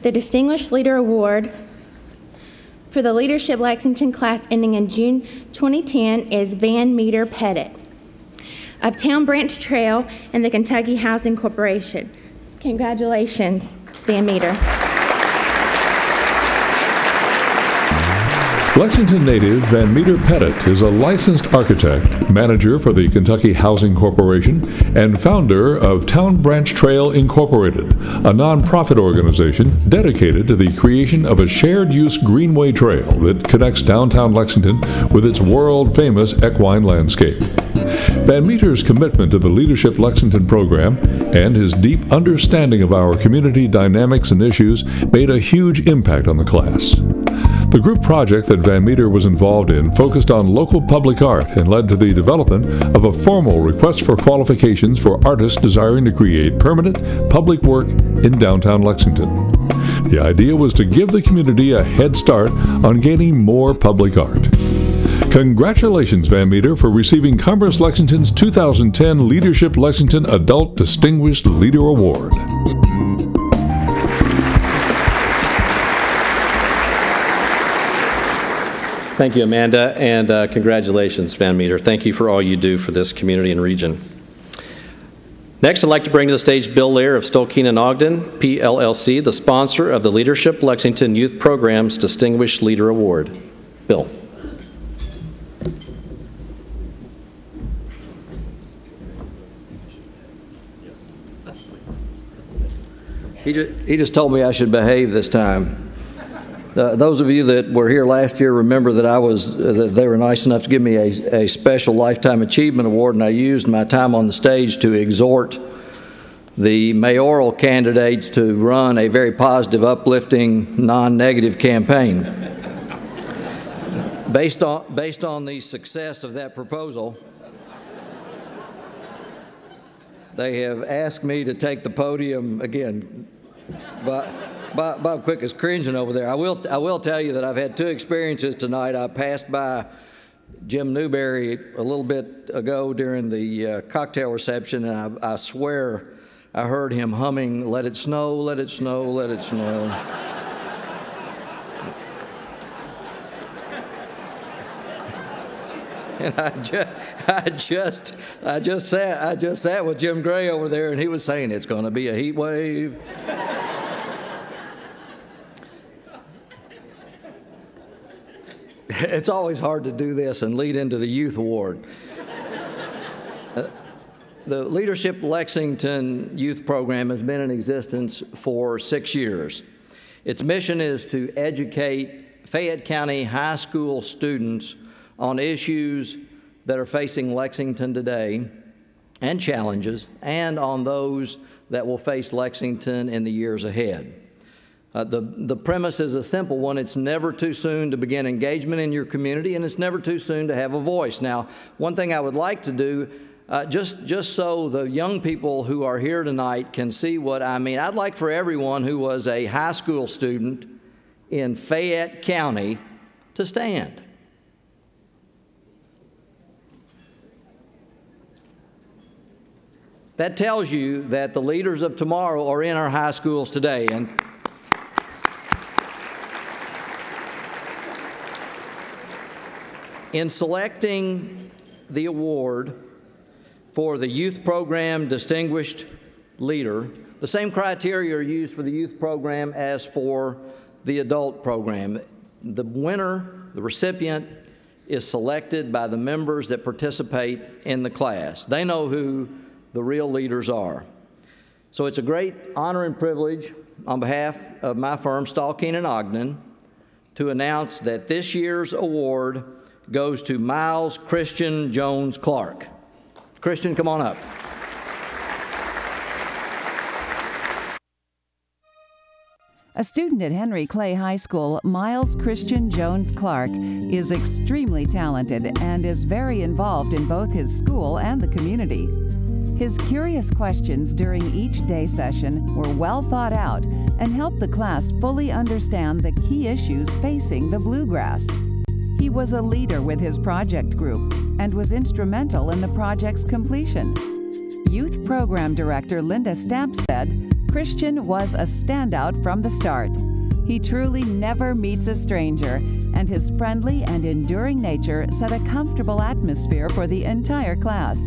The Distinguished Leader Award for the Leadership Lexington class ending in June 2010 is Van Meter Pettit of Town Branch Trail and the Kentucky Housing Corporation. Congratulations, Van Meter. Lexington native Van Meter Pettit is a licensed architect, manager for the Kentucky Housing Corporation, and founder of Town Branch Trail Incorporated, a nonprofit organization dedicated to the creation of a shared-use greenway trail that connects downtown Lexington with its world-famous equine landscape. Van Meter's commitment to the Leadership Lexington program and his deep understanding of our community dynamics and issues made a huge impact on the class. The group project that Van Meter was involved in focused on local public art and led to the development of a formal request for qualifications for artists desiring to create permanent public work in downtown Lexington. The idea was to give the community a head start on gaining more public art. Congratulations, Van Meter, for receiving Commerce Lexington's 2010 Leadership Lexington Adult Distinguished Leader Award. Thank you, Amanda, and congratulations, Van Meter. Thank you for all you do for this community and region. Next, I'd like to bring to the stage Bill Lear of Stolkeen and Ogden, PLLC, the sponsor of the Leadership Lexington Youth Program's Distinguished Leader Award. Bill. He just told me I should behave this time. Those of you that were here last year remember that they were nice enough to give me a special Lifetime Achievement Award, and I used my time on the stage to exhort the mayoral candidates to run a very positive, uplifting, non-negative campaign. Based on the success of that proposal, they have asked me to take the podium again. Bob Quick is cringing over there. I will tell you that I've had two experiences tonight. I passed by Jim Newberry a little bit ago during the cocktail reception, and I swear I heard him humming, "Let it snow, let it snow, let it snow." And I just sat with Jim Gray over there, and he was saying it's going to be a heat wave. It's always hard to do this and lead into the Youth Award. The Leadership Lexington Youth Program has been in existence for 6 years. Its mission is to educate Fayette County high school students on issues that are facing Lexington today and challenges, and on those that will face Lexington in the years ahead. The premise is a simple one. It's never too soon to begin engagement in your community, and it's never too soon to have a voice. Now, one thing I would like to do, just so the young people who are here tonight can see what I mean, I'd like for everyone who was a high school student in Fayette County to stand. That tells you that the leaders of tomorrow are in our high schools today. And in selecting the award for the Youth Program Distinguished Leader, the same criteria are used for the youth program as for the adult program. The winner, the recipient, is selected by the members that participate in the class. They know who the real leaders are. So it's a great honor and privilege on behalf of my firm, Stolkeen and Ogden, to announce that this year's award goes to Miles Christian Jones Clark. Christian, come on up. A student at Henry Clay High School, Miles Christian Jones Clark is extremely talented and is very involved in both his school and the community. His curious questions during each day session were well thought out and helped the class fully understand the key issues facing the Bluegrass. He was a leader with his project group and was instrumental in the project's completion. Youth Program Director Linda Stamp said, "Christian was a standout from the start. He truly never meets a stranger and his friendly and enduring nature set a comfortable atmosphere for the entire class.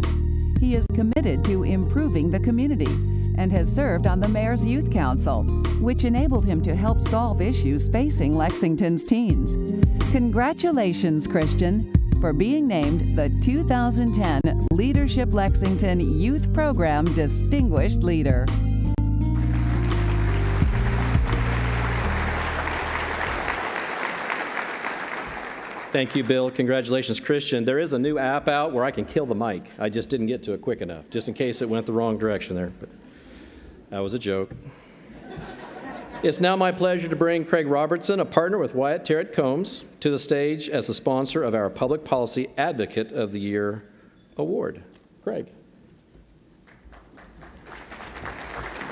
He is committed to improving the community and has served on the Mayor's Youth Council, which enabled him to help solve issues facing Lexington's teens. Congratulations, Christian, for being named the 2010 Leadership Lexington Youth Program Distinguished Leader. Thank you, Bill. Congratulations, Christian. There is a new app out where I can kill the mic. I just didn't get to it quick enough, just in case it went the wrong direction there. But that was a joke. It's now my pleasure to bring Craig Robertson, a partner with Wyatt Terrett Combs, to the stage as the sponsor of our Public Policy Advocate of the Year Award. Craig.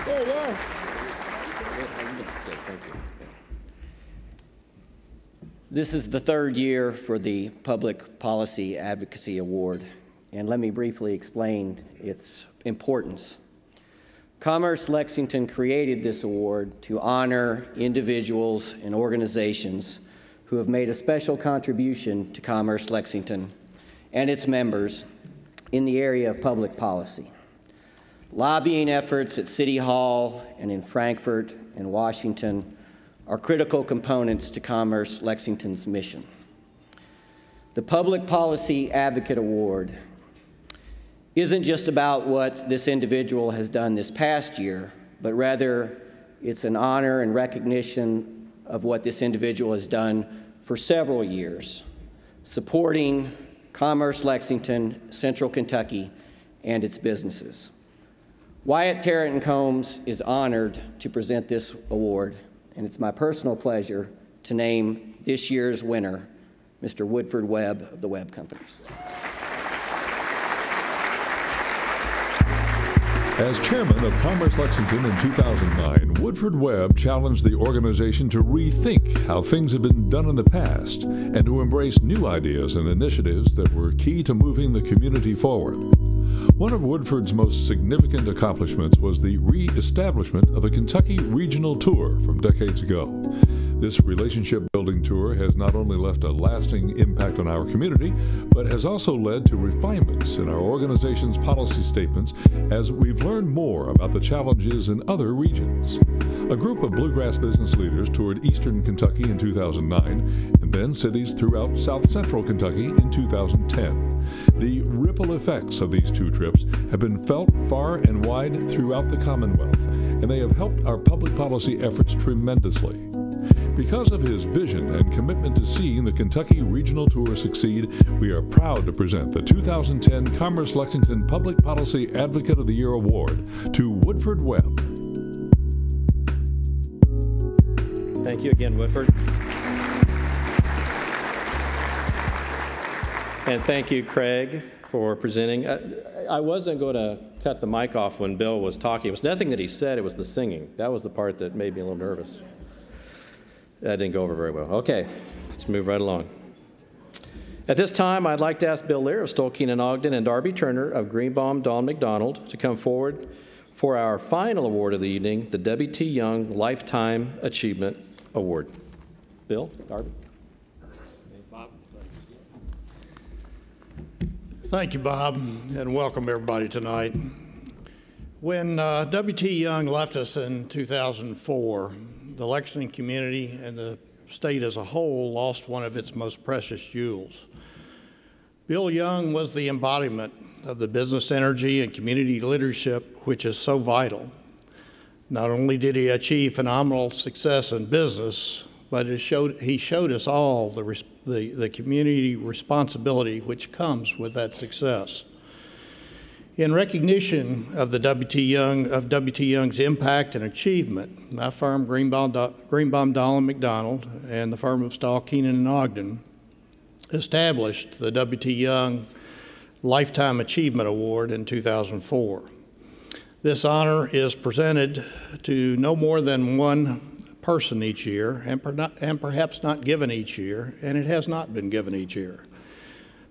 There you go. This is the third year for the Public Policy Advocacy Award, and let me briefly explain its importance. Commerce Lexington created this award to honor individuals and organizations who have made a special contribution to Commerce Lexington and its members in the area of public policy. Lobbying efforts at City Hall and in Frankfort and Washington are critical components to Commerce Lexington's mission. The Public Policy Advocate Award isn't just about what this individual has done this past year, but rather it's an honor and recognition of what this individual has done for several years, supporting Commerce Lexington, Central Kentucky, and its businesses. Wyatt Terrett Combs is honored to present this award, and it's my personal pleasure to name this year's winner, Mr. Woodford Webb of the Webb Companies. As chairman of Commerce Lexington in 2009, Woodford Webb challenged the organization to rethink how things have been done in the past and to embrace new ideas and initiatives that were key to moving the community forward. One of Woodford's most significant accomplishments was the re-establishment of a Kentucky regional tour from decades ago. This relationship-building tour has not only left a lasting impact on our community, but has also led to refinements in our organization's policy statements as we've learned more about the challenges in other regions. A group of Bluegrass business leaders toured eastern Kentucky in 2009, and then cities throughout south central Kentucky in 2010. The ripple effects of these two trips have been felt far and wide throughout the Commonwealth, and they have helped our public policy efforts tremendously. Because of his vision and commitment to seeing the Kentucky Regional Tour succeed, we are proud to present the 2010 Commerce Lexington Public Policy Advocate of the Year Award to Woodford Webb. Thank you again, Woodford. And thank you, Craig, for presenting. I wasn't going to cut the mic off when Bill was talking. It was nothing that he said, it was the singing. That was the part that made me a little nervous. That didn't go over very well. Okay, let's move right along. At this time, I'd like to ask Bill Lear of Stolkeen and Ogden and Darby Turner of Greenbaum Dahl McDonald to come forward for our final award of the evening, the W.T. Young Lifetime Achievement Award. Bill, Darby. Thank you, Bob, and welcome everybody tonight. When W.T. Young left us in 2004, the Lexington community and the state as a whole lost one of its most precious jewels. Bill Young was the embodiment of the business energy and community leadership which is so vital. Not only did he achieve phenomenal success in business, but he showed us all the community responsibility which comes with that success. In recognition of W.T. Young's impact and achievement, my firm, Greenbaum, Dahl McDonald, and the firm of Stolkeen and Ogden established the W.T. Young Lifetime Achievement Award in 2004. This honor is presented to no more than one person each year, and perhaps not given each year, and it has not been given each year,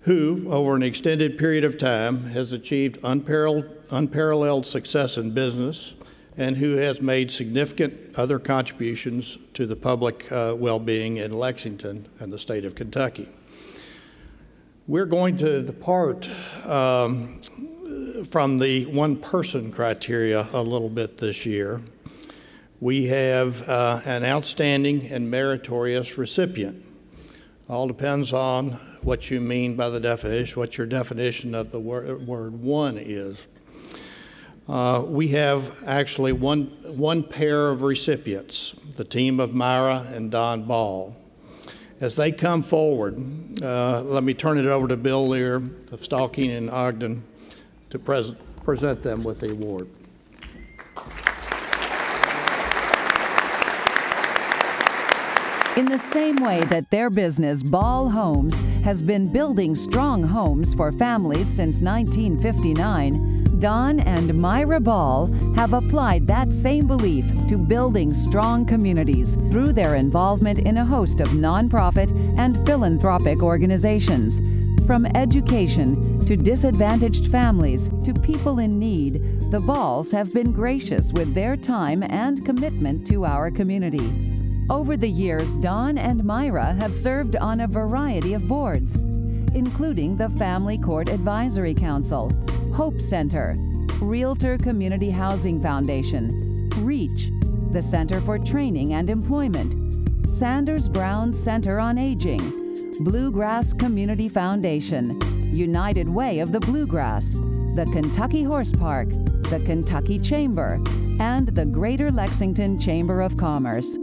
who, over an extended period of time, has achieved unparalleled success in business, and who has made significant other contributions to the public well-being in Lexington and the state of Kentucky. We're going to depart from the one-person criteria a little bit this year. We have an outstanding and meritorious recipient. All depends on what you mean by the definition, what your definition of the word one is. We have actually one pair of recipients, the team of Myra and Don Ball. As they come forward, let me turn it over to Bill Lear of Stalking and Ogden to present them with the award. In the same way that their business, Ball Homes, has been building strong homes for families since 1959, Don and Myra Ball have applied that same belief to building strong communities through their involvement in a host of nonprofit and philanthropic organizations. From education to disadvantaged families to people in need, the Balls have been gracious with their time and commitment to our community. Over the years, Don and Myra have served on a variety of boards, including the Family Court Advisory Council, Hope Center, Realtor Community Housing Foundation, REACH, the Center for Training and Employment, Sanders Brown Center on Aging, Bluegrass Community Foundation, United Way of the Bluegrass, the Kentucky Horse Park, the Kentucky Chamber, and the Greater Lexington Chamber of Commerce.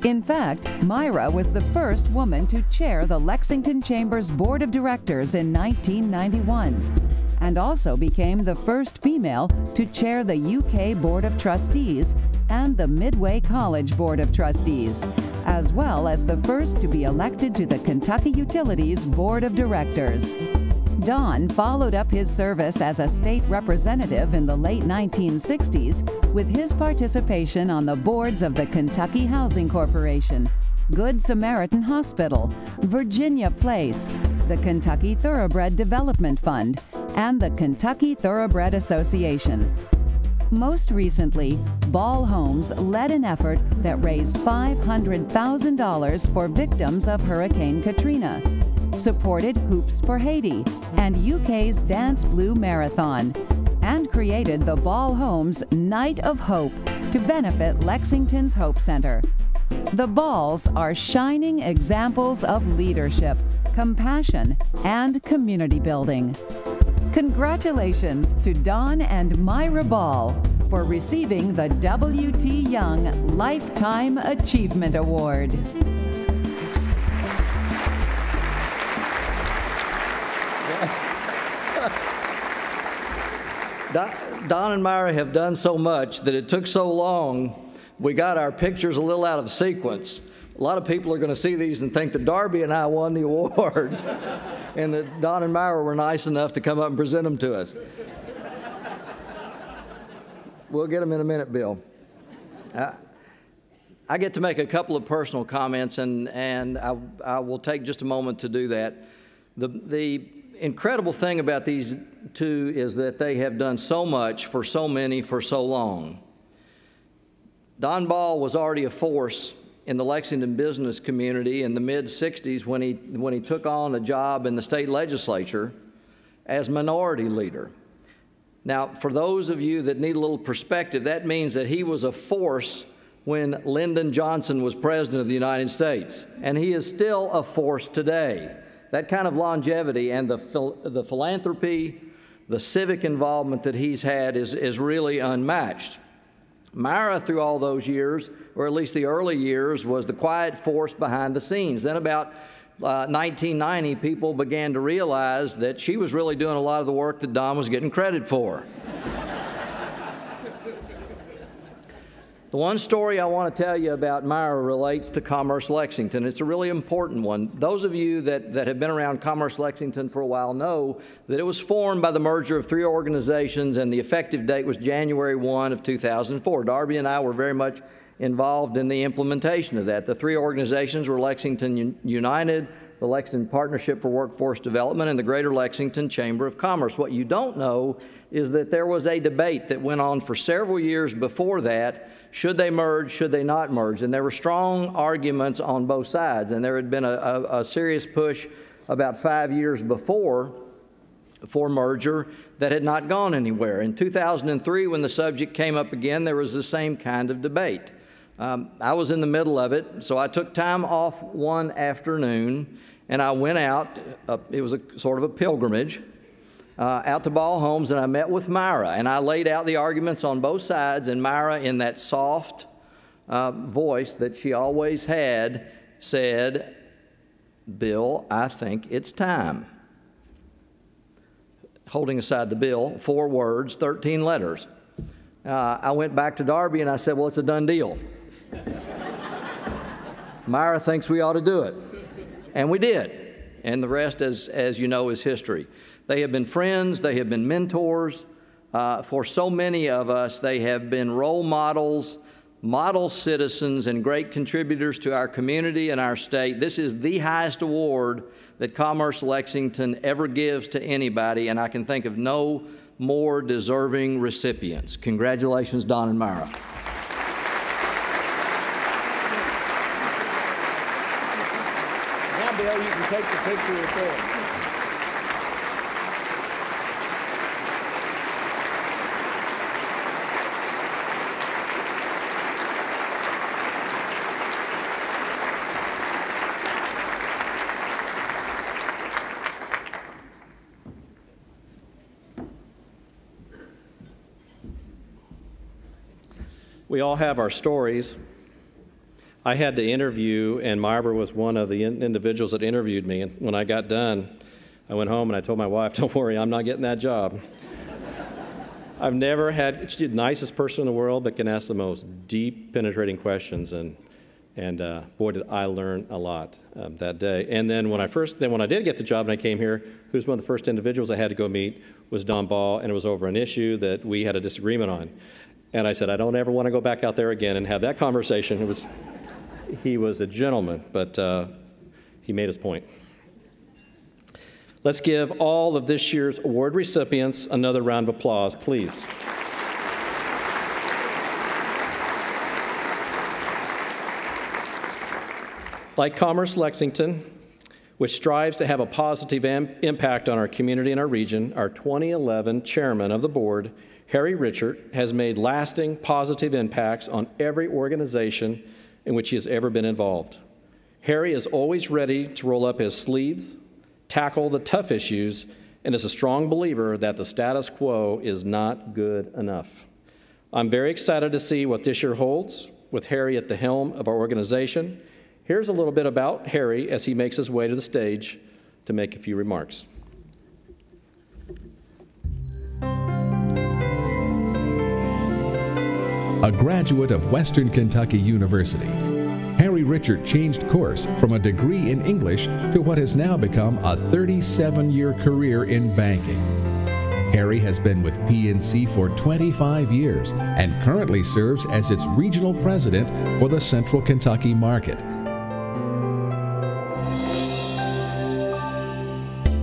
In fact, Myra was the first woman to chair the Lexington Chamber's Board of Directors in 1991, and also became the first female to chair the UK Board of Trustees and the Midway College Board of Trustees, as well as the first to be elected to the Kentucky Utilities Board of Directors. Don followed up his service as a state representative in the late 1960s with his participation on the boards of the Kentucky Housing Corporation, Good Samaritan Hospital, Virginia Place, the Kentucky Thoroughbred Development Fund, and the Kentucky Thoroughbred Association. Most recently, Ball Homes led an effort that raised $500,000 for victims of Hurricane Katrina, supported Hoops for Haiti and UK's Dance Blue Marathon, and created the Ball Homes Night of Hope to benefit Lexington's Hope Center. The Balls are shining examples of leadership, compassion, and community building. Congratulations to Don and Myra Ball for receiving the W.T. Young Lifetime Achievement Award. Don and Myra have done so much that it took so long, we got our pictures a little out of sequence. A lot of people are going to see these and think that Darby and I won the awards and that Don and Myra were nice enough to come up and present them to us. We'll get them in a minute, Bill. I get to make a couple of personal comments, and I will take just a moment to do that. The incredible thing about these two is that they have done so much for so many for so long. Don Ball was already a force in the Lexington business community in the mid-'60s when he took on a job in the state legislature as minority leader. Now, for those of you that need a little perspective, that means that he was a force when Lyndon Johnson was president of the United States, and he is still a force today. That kind of longevity and the philanthropy, the civic involvement that he's had is really unmatched. Myra, through all those years, or at least the early years, was the quiet force behind the scenes. Then about 1990, people began to realize that she was really doing a lot of the work that Don was getting credit for. The one story I want to tell you about Myra relates to Commerce Lexington. It's a really important one. Those of you that have been around Commerce Lexington for a while know that it was formed by the merger of three organizations, and the effective date was January 1 of 2004. Darby and I were very much involved in the implementation of that. The three organizations were Lexington United, the Lexington Partnership for Workforce Development, and the Greater Lexington Chamber of Commerce. What you don't know is that there was a debate that went on for several years before that. Should they merge? Should they not merge? And there were strong arguments on both sides. And there had been a serious push about 5 years before for merger that had not gone anywhere. In 2003, when the subject came up again, there was the same kind of debate. I was in the middle of it, so I took time off one afternoon, and I went out. It was sort of a pilgrimage. Out to Ball Homes, and I met with Myra, and I laid out the arguments on both sides, and Myra, in that soft voice that she always had, said, "Bill, I think it's time." Holding aside the bill, 4 words, 13 letters. I went back to Darby, and I said, "Well, it's a done deal." Myra thinks we ought to do it, and we did, and the rest, as you know, is history. They have been friends, they have been mentors. For so many of us, they have been role models, model citizens, and great contributors to our community and our state. This is the highest award that Commerce Lexington ever gives to anybody, and I can think of no more deserving recipients. Congratulations, Don and Myra. Now, Bill, you can take the picture with them. We all have our stories. I had to interview, and Myra was one of the individuals that interviewed me. And when I got done, I went home and I told my wife, "Don't worry, I'm not getting that job." I've never had, she's the nicest person in the world, but can ask the most deep, penetrating questions. And boy, did I learn a lot that day. And then when I did get the job and I came here, who's one of the first individuals I had to go meet was Don Ball, and it was over an issue that we had a disagreement on. And I said, I don't ever want to go back out there again and have that conversation. He was a gentleman, but he made his point. Let's give all of this year's award recipients another round of applause, please. Like Commerce Lexington, which strives to have a positive impact on our community and our region, our 2011 chairman of the board, Harry Richert, has made lasting positive impacts on every organization in which he has ever been involved. Harry is always ready to roll up his sleeves, tackle the tough issues, and is a strong believer that the status quo is not good enough. I'm very excited to see what this year holds with Harry at the helm of our organization. Here's a little bit about Harry as he makes his way to the stage to make a few remarks. A graduate of Western Kentucky University, Harry Richert changed course from a degree in English to what has now become a 37-year career in banking. Harry has been with PNC for 25 years and currently serves as its regional president for the Central Kentucky market.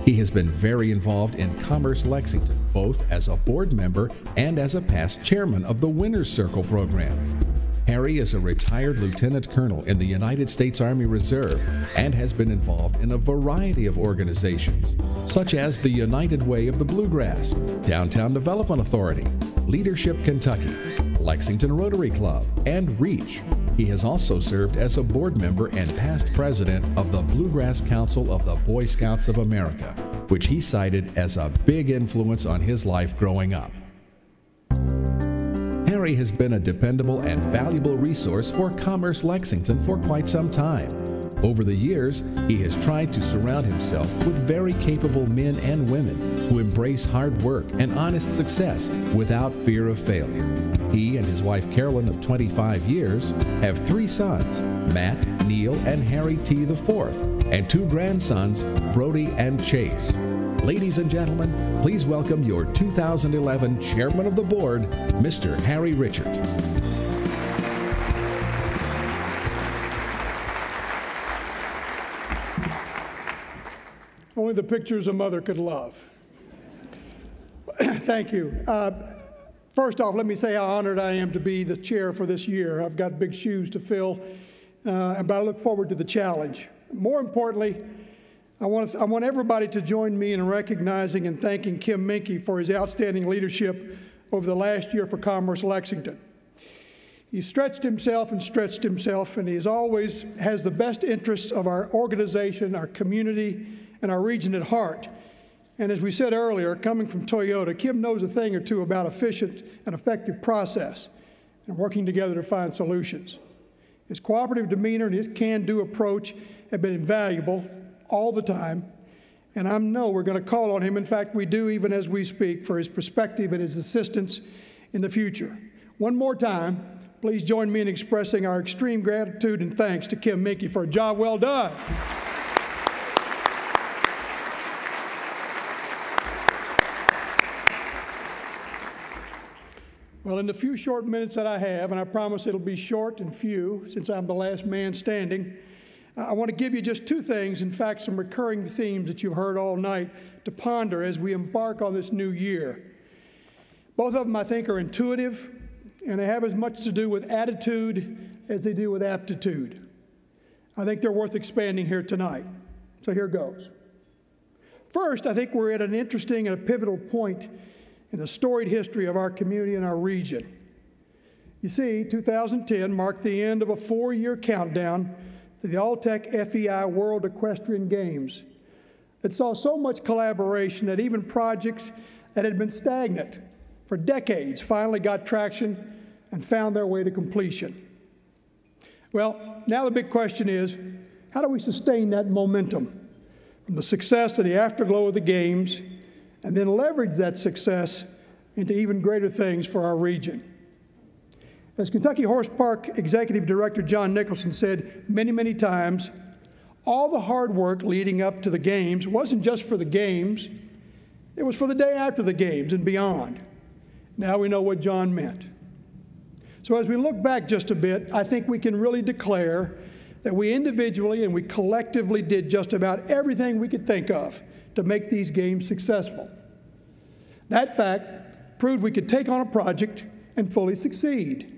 He has been very involved in Commerce Lexington, both as a board member and as a past chairman of the Winner's Circle program. Harry is a retired lieutenant colonel in the United States Army Reserve and has been involved in a variety of organizations, such as the United Way of the Bluegrass, Downtown Development Authority, Leadership Kentucky, Lexington Rotary Club, and REACH. He has also served as a board member and past president of the Bluegrass Council of the Boy Scouts of America, which he cited as a big influence on his life growing up. Harry has been a dependable and valuable resource for Commerce Lexington for quite some time. Over the years, he has tried to surround himself with very capable men and women who embrace hard work and honest success without fear of failure. He and his wife Carolyn of 25 years have 3 sons, Matt, Neil, and Harry T. IV, and 2 grandsons, Brody and Chase. Ladies and gentlemen, please welcome your 2011 Chairman of the Board, Mr. Harry Richert. Only the pictures a mother could love. Thank you. First off, let me say how honored I am to be the chair for this year. I've got big shoes to fill, but I look forward to the challenge. More importantly, I want everybody to join me in recognizing and thanking Kim Minke for his outstanding leadership over the last year for Commerce Lexington. He stretched himself, and he always has the best interests of our organization, our community, and our region at heart. And as we said earlier, coming from Toyota, Kim knows a thing or two about efficient and effective process and working together to find solutions. His cooperative demeanor and his can-do approach have been invaluable all the time, and I know we're going to call on him. In fact, we do even as we speak for his perspective and his assistance in the future. One more time, please join me in expressing our extreme gratitude and thanks to Kim Minke for a job well done. Well, in the few short minutes that I have, and I promise it'll be short and few since I'm the last man standing, I want to give you just two things, in fact, some recurring themes that you've heard all night to ponder as we embark on this new year. Both of them, I think, are intuitive, and they have as much to do with attitude as they do with aptitude. I think they're worth expanding here tonight. So here goes. First, I think we're at an interesting and a pivotal point in the storied history of our community and our region. You see, 2010 marked the end of a 4-year countdown to the All-Tech FEI World Equestrian Games. It saw so much collaboration that even projects that had been stagnant for decades finally got traction and found their way to completion. Well, now the big question is, how do we sustain that momentum from the success of the afterglow of the Games and then leverage that success into even greater things for our region? As Kentucky Horse Park Executive Director John Nicholson said many, many times, all the hard work leading up to the Games wasn't just for the Games, it was for the day after the Games and beyond. Now we know what John meant. So as we look back just a bit, I think we can really declare that we individually and we collectively did just about everything we could think of to make these Games successful. That fact proved we could take on a project and fully succeed.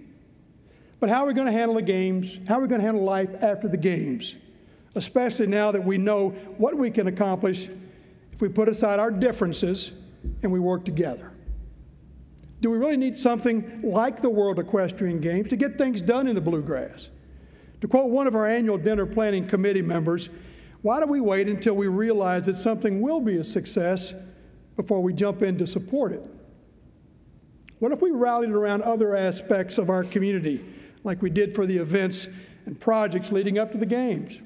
But how are we going to handle the Games? How are we going to handle life after the Games? Especially now that we know what we can accomplish if we put aside our differences and we work together. Do we really need something like the World Equestrian Games to get things done in the Bluegrass? To quote one of our annual dinner planning committee members, why do we wait until we realize that something will be a success before we jump in to support it? What if we rallied around other aspects of our community, like we did for the events and projects leading up to the Games?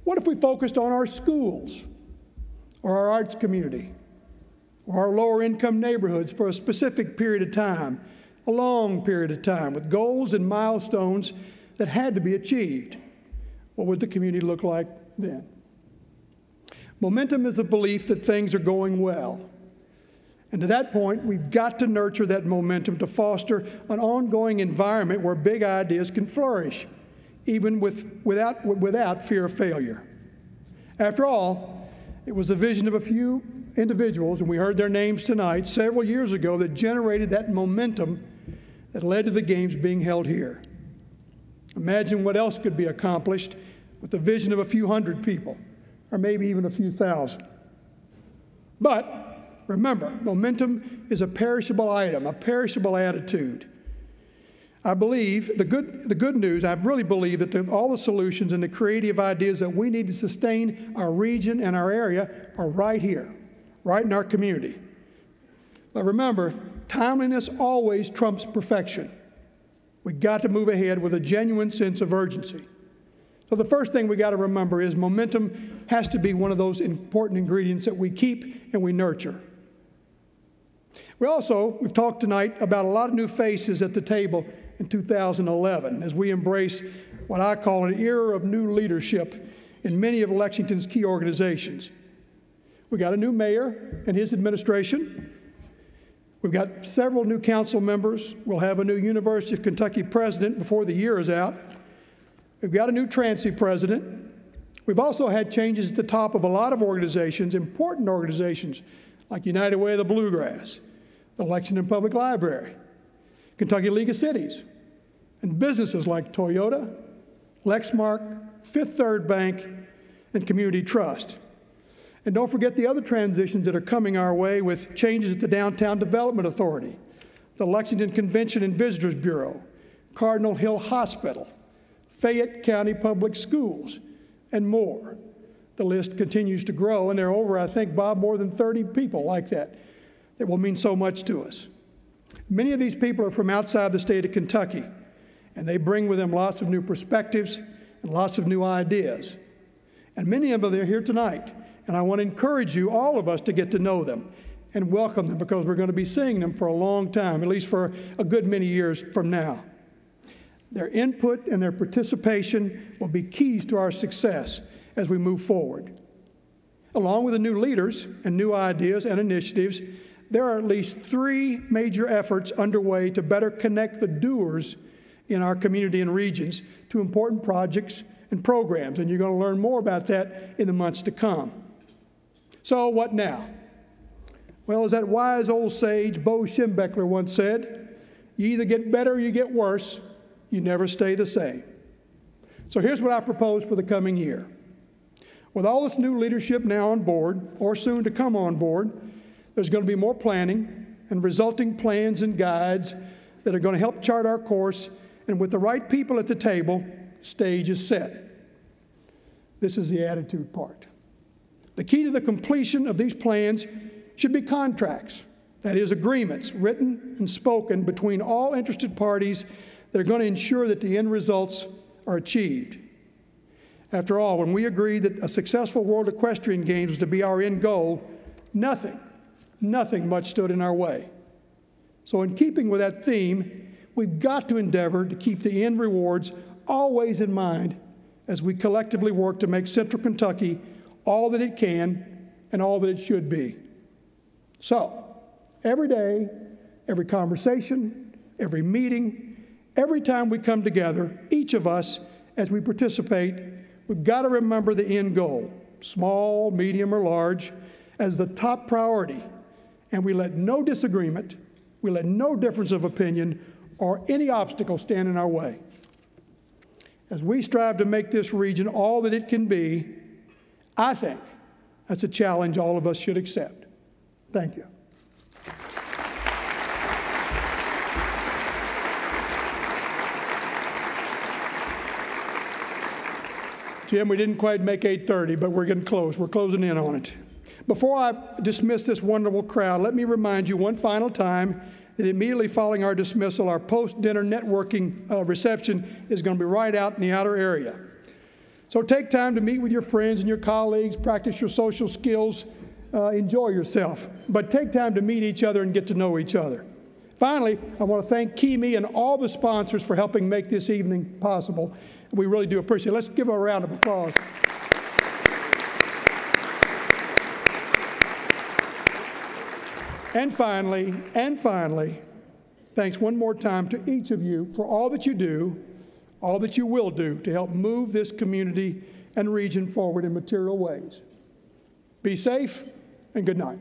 What if we focused on our schools or our arts community or our lower income neighborhoods for a specific period of time, a long period of time, with goals and milestones that had to be achieved? What would the community look like then? Momentum is a belief that things are going well. And to that point, we've got to nurture that momentum to foster an ongoing environment where big ideas can flourish, even without fear of failure. After all, it was the vision of a few individuals, and we heard their names tonight, several years ago that generated that momentum that led to the Games being held here. Imagine what else could be accomplished with the vision of a few hundred people, or maybe even a few thousand. But remember, momentum is a perishable item, a perishable attitude. I believe, the good news, I really believe that all the solutions and the creative ideas that we need to sustain our region and our area are right here, right in our community. But remember, timeliness always trumps perfection. We've got to move ahead with a genuine sense of urgency. So the first thing we got to remember is momentum has to be one of those important ingredients that we keep and we nurture. We've talked tonight about a lot of new faces at the table in 2011 as we embrace what I call an era of new leadership in many of Lexington's key organizations. We got a new mayor and his administration. We've got several new council members. We'll have a new University of Kentucky president before the year is out. We've got a new Transy president. We've also had changes at the top of a lot of organizations, important organizations, like United Way of the Bluegrass, the Lexington Public Library, Kentucky League of Cities, and businesses like Toyota, Lexmark, Fifth Third Bank, and Community Trust. And don't forget the other transitions that are coming our way with changes at the Downtown Development Authority, the Lexington Convention and Visitors Bureau, Cardinal Hill Hospital, Fayette County Public Schools, and more. The list continues to grow, and there are over, I think, Bob, more than 30 people like that will mean so much to us. Many of these people are from outside the state of Kentucky, and they bring with them lots of new perspectives and lots of new ideas. And many of them are here tonight, and I want to encourage you, all of us, to get to know them and welcome them, because we're going to be seeing them for a long time, at least for a good many years from now. Their input and their participation will be keys to our success as we move forward. Along with the new leaders and new ideas and initiatives, there are at least 3 major efforts underway to better connect the doers in our community and regions to important projects and programs, and you're going to learn more about that in the months to come. So what now? Well, as that wise old sage Bo Schembechler once said, you either get better or you get worse. You never stay the same. So here's what I propose for the coming year. With all this new leadership now on board, or soon to come on board, there's going to be more planning and resulting plans and guides that are going to help chart our course, and with the right people at the table, stage is set. This is the attitude part. The key to the completion of these plans should be contracts, that is, agreements written and spoken between all interested parties that are going to ensure that the end results are achieved. After all, when we agreed that a successful World Equestrian Games was to be our end goal, nothing much stood in our way. So in keeping with that theme, we've got to endeavor to keep the end rewards always in mind as we collectively work to make Central Kentucky all that it can and all that it should be. So, every day, every conversation, every meeting, every time we come together, each of us, as we participate, we've got to remember the end goal, small, medium, or large, as the top priority. And we let no disagreement, we let no difference of opinion or any obstacle stand in our way. As we strive to make this region all that it can be, I think that's a challenge all of us should accept. Thank you. Jim, we didn't quite make 8:30, but we're getting close. We're closing in on it. Before I dismiss this wonderful crowd, let me remind you one final time that immediately following our dismissal, our post-dinner networking reception is going to be right out in the outer area. So take time to meet with your friends and your colleagues, practice your social skills, enjoy yourself. But take time to meet each other and get to know each other. Finally, I want to thank Kimi and all the sponsors for helping make this evening possible. We really do appreciate it. Let's give them a round of applause. And finally, thanks one more time to each of you for all that you do, all that you will do to help move this community and region forward in material ways. Be safe and good night.